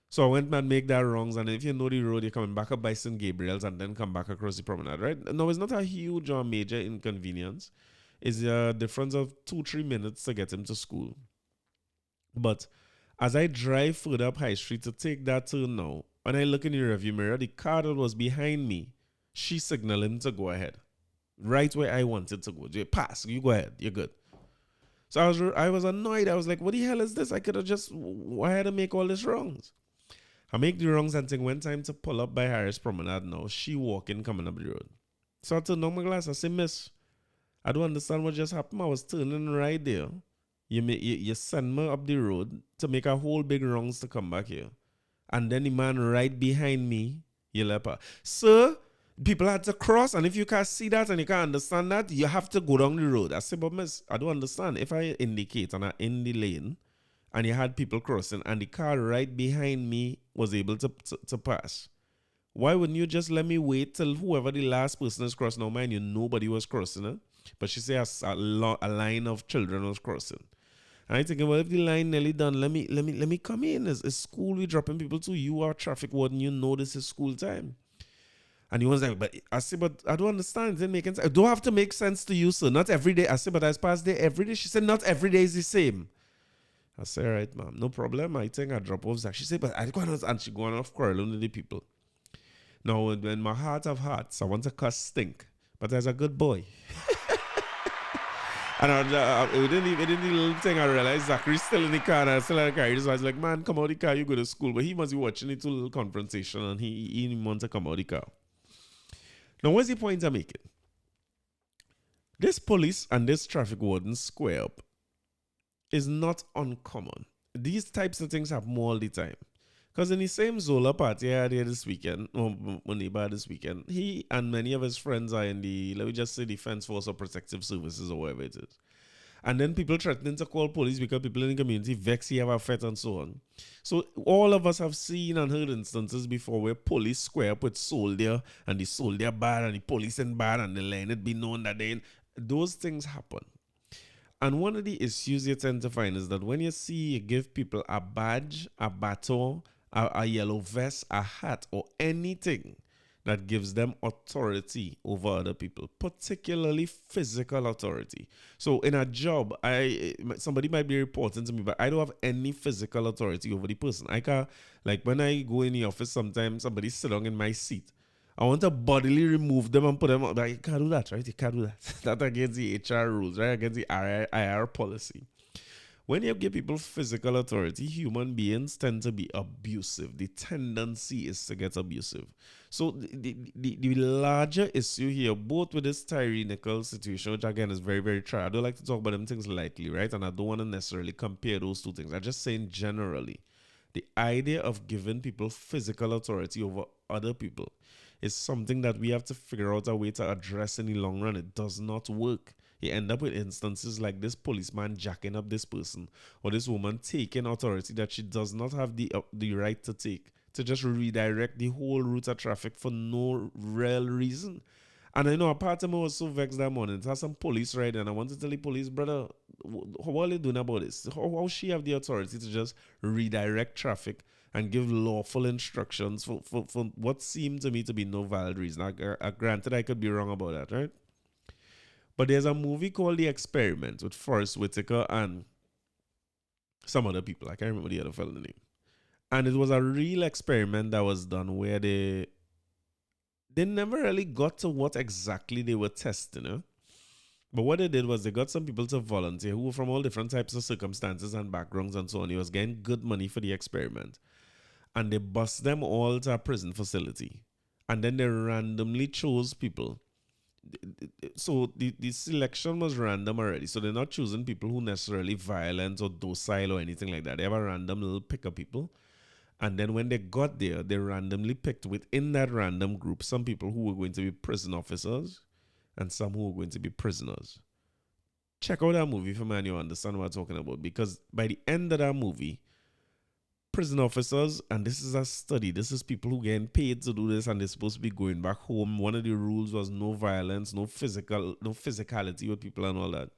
Speaker 1: So I went and make that wrongs, and if you know the road, you're coming back up by St. Gabriel's and then come back across the promenade, right? No, it's not a huge or major inconvenience. It's a difference of 2-3 minutes to get him to school. But as I drive further up High Street to take that turn now, when I look in the rearview mirror, the car that was behind me, she signaled him to go ahead. right where I wanted to go. Just pass. You go ahead. You're good. So I was annoyed. I was like, what the hell is this? I could have just, why had to make all these wrongs? I make the wrongs and think when time to pull up by Harris Promenade now, she walking, coming up the road. So I turned on my glass. I said, miss, I don't understand what just happened. I was turning right there. You send me up the road to make a whole big wrongs to come back here. And then the man right behind me, you leper. Sir, people had to cross, and if you can't see that and you can't understand that, you have to go down the road. I said, but miss, I don't understand. If I indicate and I'm in the lane, and you had people crossing, and the car right behind me was able to pass, why wouldn't you just let me wait till whoever the last person is crossing? Now, mind you, nobody was crossing it. But she said a line of children was crossing. And I thinking, well, if the line nearly done, let me come in. It's school we dropping people to. You are traffic warden. You know this is school time. And he was like, but I said, but I don't understand. It didn't make sense. It don't have to make sense to you, sir. Not every day. I said, but I pass day every day. She said, not every day is the same. I said, all right, ma'am, no problem. I think I drop off. She said, but I go on, and she going off quarreling with the people. Now, in my heart of hearts, I want to cuss stink, but as a good boy. And it didn't little thing I realized Zachary's still in the car and I still in the car. So I was like, man, come out of the car, you go to school. But he must be watching it to a little confrontation and he didn't want to come out of the car. Now, what's the point I'm making? This police and this traffic warden square up is not uncommon. These types of things happen all the time. Because in the same Zola party I had here this weekend, this weekend, he and many of his friends are in the, let me just say, Defense Force or Protective Services or whatever it is. And then people threatening to call police because people in the community vex, he have a fete and so on. So all of us have seen and heard instances before where police square up with soldier and the soldier bad and the police in bad and the line it be known that those things happen. And one of the issues you tend to find is that when you give people a badge, a baton, a yellow vest, a hat, or anything that gives them authority over other people, particularly physical authority. So in a job, somebody might be reporting to me, but I don't have any physical authority over the person. I can, like when I go in the office, sometimes somebody sit down in my seat. I want to bodily remove them and put them up. But you can't do that, right? You can't do that. That's against the HR rules, right? Against the IR policy. When you give people physical authority, human beings tend to be abusive. The tendency is to get abusive. So the larger issue here, both with this Tyree Nichols situation, which again is very, very true. I don't like to talk about them things lightly, right? And I don't want to necessarily compare those two things. I'm just saying generally, the idea of giving people physical authority over other people is something that we have to figure out a way to address in the long run. It does not work. You end up with instances like this policeman jacking up this person or this woman taking authority that she does not have the right to take, to just redirect the whole route of traffic for no real reason. And I know a part of me was so vexed that morning. It has some police right, and I want to tell the police, brother, what are you doing about this? How she have the authority to just redirect traffic and give lawful instructions for what seemed to me to be no valid reason? Granted, I could be wrong about that, right? But there's a movie called The Experiment with Forrest Whitaker and some other people. I can't remember the other fellow's name. And it was a real experiment that was done where they never really got to what exactly they were testing. But what they did was they got some people to volunteer who were from all different types of circumstances and backgrounds and so on. He was getting good money for the experiment. And they bust them all to a prison facility. And then they randomly chose people. So the selection was random already. So they're not choosing people who necessarily violent or docile or anything like that. They have a random little pick of people. And then when they got there, they randomly picked within that random group some people who were going to be prison officers and some who were going to be prisoners. Check out that movie for me and you understand what I'm talking about. Because by the end of that movie, prison officers, and this is a study, this is people who getting paid to do this and they're supposed to be going back home. One of the rules was no violence, no physicality with people and all that.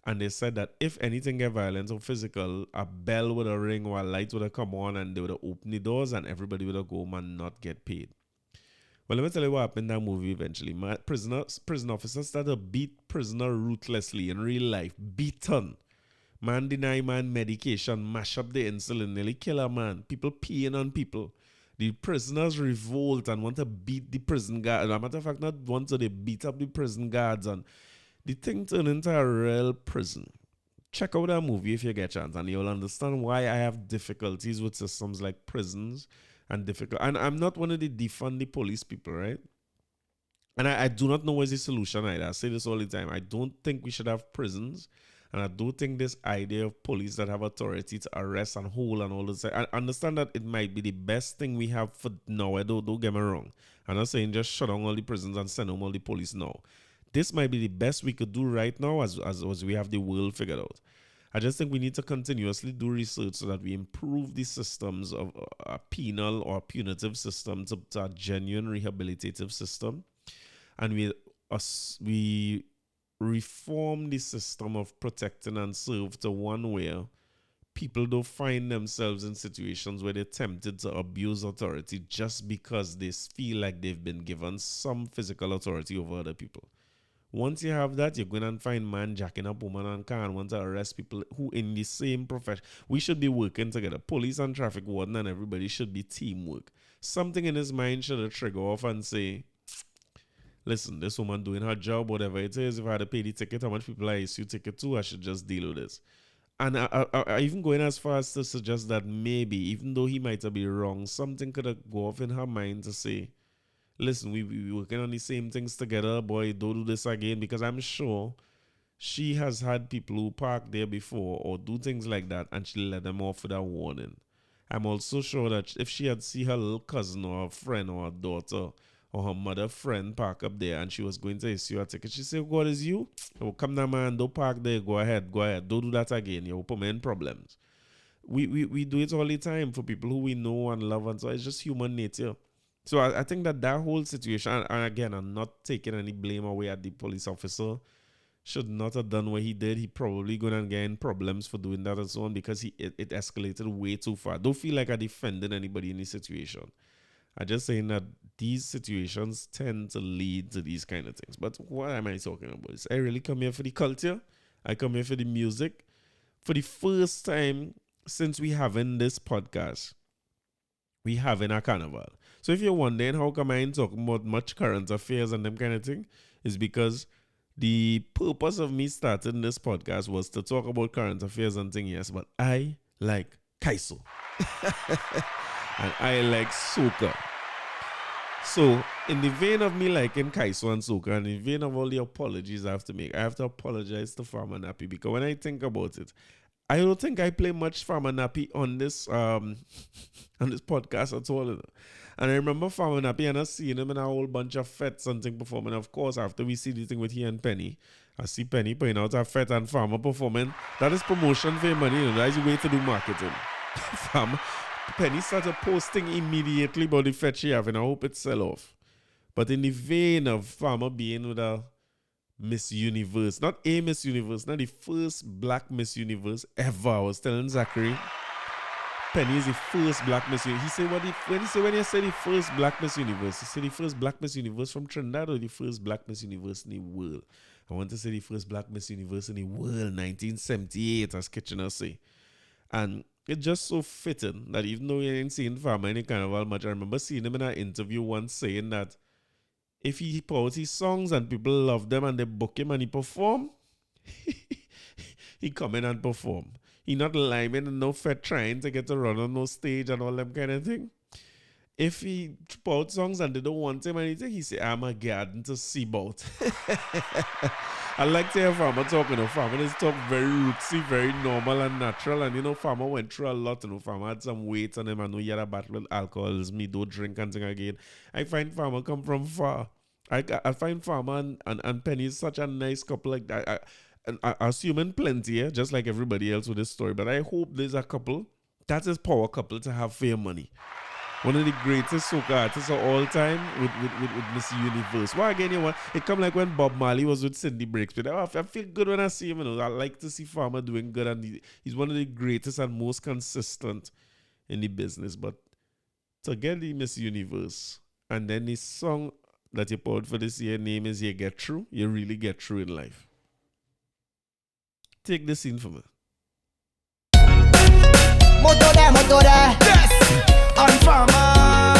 Speaker 1: And they said that if anything get violent or physical, a bell would have ring or a light would have come on and they would have opened the doors and everybody would have go home and not get paid. Well, let me tell you what happened in that movie eventually. Prison officers started to beat prisoner ruthlessly in real life. Beaten. Man deny man medication, mash up the insulin, nearly kill a man. People peeing on people. The prisoners revolt and want to beat the prison guard. As a matter of fact, not want to, they beat up the prison guards, and the thing turned into a real prison. Check out that movie if you get a chance, and you'll understand why I have difficulties with systems like prisons and And I'm not one of the defund the police people, right? And I do not know what's the solution either. I say this all the time. I don't think we should have prisons. And I do think this idea of police that have authority to arrest and hold and all this. I understand that it might be the best thing we have for now. Don't get me wrong. I'm not saying just shut down all the prisons and send home all the police now. This might be the best we could do right now as we have the world figured out. I just think we need to continuously do research so that we improve the systems of a penal or punitive system to a genuine rehabilitative system. And we reform the system of protecting and serve to one where people don't find themselves in situations where they're tempted to abuse authority just because they feel like they've been given some physical authority over other people. Once you have that, you're going to find man jacking up woman and car and want to arrest people who in the same profession. We should be working together. Police and traffic warden and everybody should be teamwork. Something in his mind should have trigger off and say, listen, this woman doing her job, whatever it is, if I had to pay the ticket, how much people I issue ticket to, I should just deal with this. And I even going as far as to suggest that maybe, even though he might have been wrong, something could have go off in her mind to say, listen, we working on the same things together, boy, don't do this again, because I'm sure she has had people who park there before or do things like that, and she let them off with a warning. I'm also sure that if she had seen her little cousin or a friend or a daughter or her mother friend park up there and she was going to issue a ticket, she said, what is you? Oh, come down, man, don't park there, go ahead, don't do that again, you'll put me in problems. We do it all the time for people who we know and love, and so it's just human nature. So I think that whole situation, and again, I'm not taking any blame away at the police officer, should not have done what he did. He probably going to get in problems for doing that and so on, because it escalated way too far. Don't feel like I defended anybody in this situation. I'm just saying that these situations tend to lead to these kind of things. But what am I talking about? Is I really come here for the culture. I come here for the music. For the first time since we having this podcast, we having a carnival. So if you're wondering how come I ain't talking about much current affairs and them kind of thing, is because the purpose of me starting this podcast was to talk about current affairs and things, yes, but I like Kaiso. And I like Soca. So, in the vein of me liking Kaiso and Soca, and in the vein of all the apologies I have to make, I have to apologize to Farmer Nappy, because when I think about it, I don't think I play much Farmer Nappy on this on this podcast at all. And I remember Farmer Nappy, and I seen him in a whole bunch of fetes and thing performing. Of course, after we see the thing with he and Penny, I see Penny putting out a fete and Farmer performing. That is promotion for your money. You know, that is the way to do marketing. Penny started posting immediately about the fete she have, and I hope it sell off. But in the vein of Farmer being with a Miss Universe, not a Miss Universe, not the first black Miss Universe ever. I was telling Zachary, Penny is the first black Miss Universe. He said, when you say the first black Miss Universe, he said the first black Miss Universe from Trinidad or the first black Miss Universe in the world? I want to say the first black Miss Universe in the world, 1978, as Kitchener say. And it's just so fitting that even though you ain't seen Farmer in the carnival much, I remember seeing him in an interview once saying that if he put out his songs and people love them and they book him and he perform, he come in and perform. He not liming and no fed trying to get to run on no stage and all them kind of thing. If he put out songs and they don't want him anything, he say, I'm a garden to see about. I like to hear Farmer talking. Farmer is talk very rootsy, very normal and natural. And, you know, Farmer went through a lot. You know, Farmer had some weight on him. I know he had a battle with alcoholism. Me don't drink and thing again. I find Farmer come from far. I find Farmer and Penny is such a nice couple. Like that. I assuming plenty, yeah, just like everybody else with this story. But I hope there's a couple. That is power couple to have fair money. One of the greatest soca artists of all time with Miss Universe. Well, again, you know, it come like when Bob Marley was with Cindy Breakspeare. I feel good when I see him. You know, I like to see Farmer doing good, and he's one of the greatest and most consistent in the business. But to get the Miss Universe, and then the song that you put for this year name is You Get Through, you really get through in life. Take this in for me.
Speaker 4: Motor there, yes, on Farmer.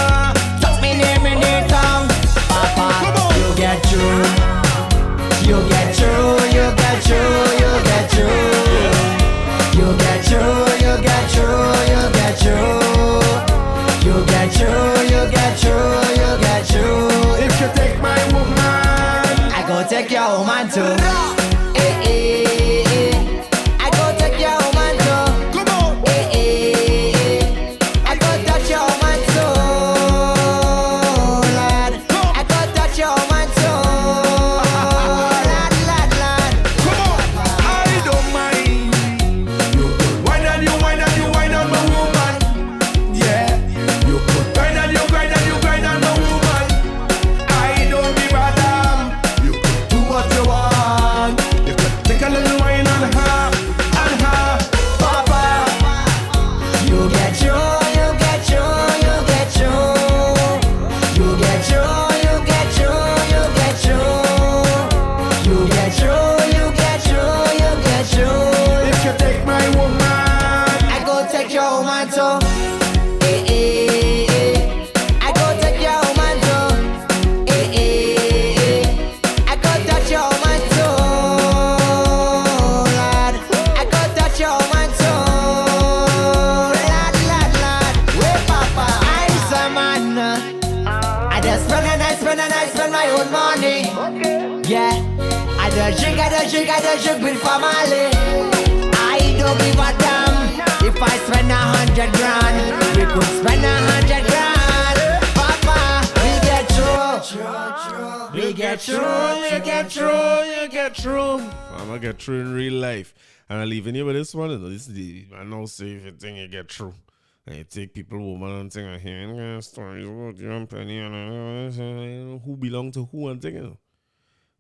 Speaker 8: gotta shake with family. I don't give a damn if I spend 100 grand. We could spend 100 grand. Papa, we get through. We get through, you get through, you get through.
Speaker 1: I'm gonna get through in real life. And I'm leaving you with this one. This is the I know say if you think you get through. And you take people, woman, and thing, and hearing stories about you and Penny and who belong to who and thing, you know.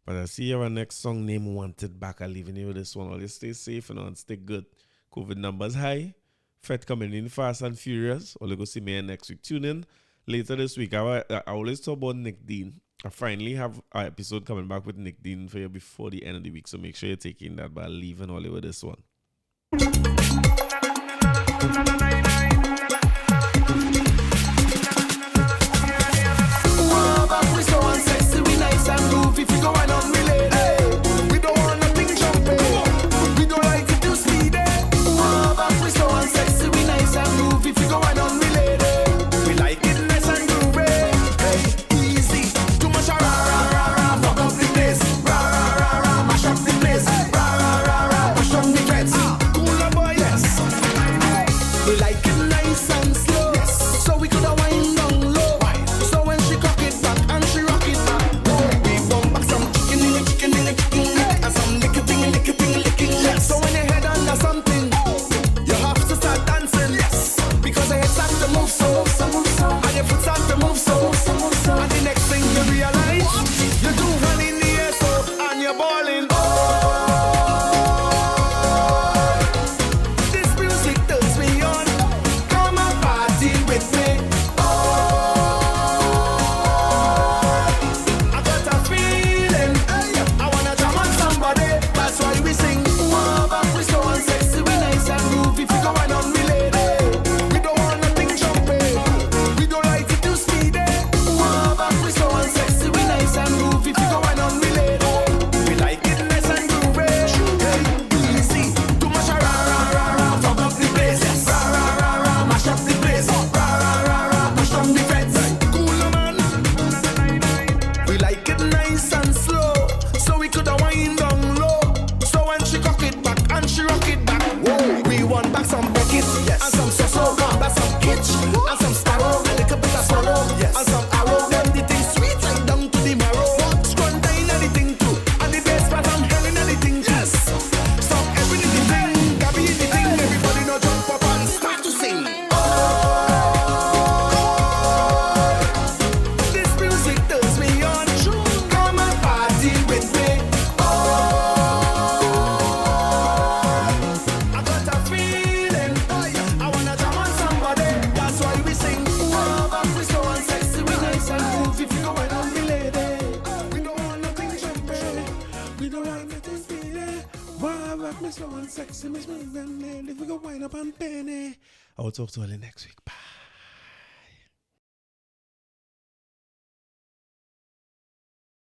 Speaker 1: But I see you have a next song named Wanted Back. I'm leaving you with this one. Always stay safe and stay good. COVID numbers high. Fed coming in fast and furious. Only go see me next week. Tune in later this week. I always talk about Nick Dean. I finally have an episode coming back with Nick Dean for you before the end of the week. So make sure you're taking that. But I'm leaving all with this one.
Speaker 3: If you go on unrelated, we don't want nothing jumping. We don't like it too speedy. But we so unsexy, we nice and groovy. If you go on unrelated, we like it nice and groovy. Hey, easy, too much rah rah rah rah. Fuck up the place, rah rah rah rah. Mash up the place, rah rah rah rah. Push on the fence, cooler boy, yes. We like it nice and slow, yes. So we coulda wind down low. So when she cock it back and she rock it back. So when you head under something, you have to start dancing, yes. Because your head starts to move so, and your foot starts to move so, and the next thing you realize, you do one in the air so, and you're balling. This music turns me on. Come and party with me. I got a feeling, I wanna jam on somebody. That's why we sing. We so unsexy, we nice and groovy. If you go on unrelated, we don't want nothing jumping. We don't like it too speedy. We so unsexy, we nice and groovy. If you go on unrelated, we like it nice and groovy. Hey, easy, too much rah rah rah rah. Fuck up the place, rah rah rah rah. Mash up the place, rah rah rah rah. Push on the fence, cooler man. We like it nice and slow, so we coulda wind down low. So when she cock it back and she rock it back, whoa. We want back some Beckett, yes. And some so-so, back some kitsch, and some sparrow, and a little bit of swallow, yes. And some arrow, them the thing sweet right down to the marrow. Scrunta in anything too, and the bass part and hell in anything, yes. Stop everything the thing, Gabby in the thing, everybody no jump up and start to sing. This music turns me on. Come and party with me. I got a feeling, I wanna jam on somebody. That's why we sing. We so unsexy, we nice and groovy. If you go on unrelated, we don't want nothing jumping. We don't want nothing speedy. Why back me so unsexy, miss me then if we go wind up on penny.
Speaker 1: I will talk to you next week. Bye.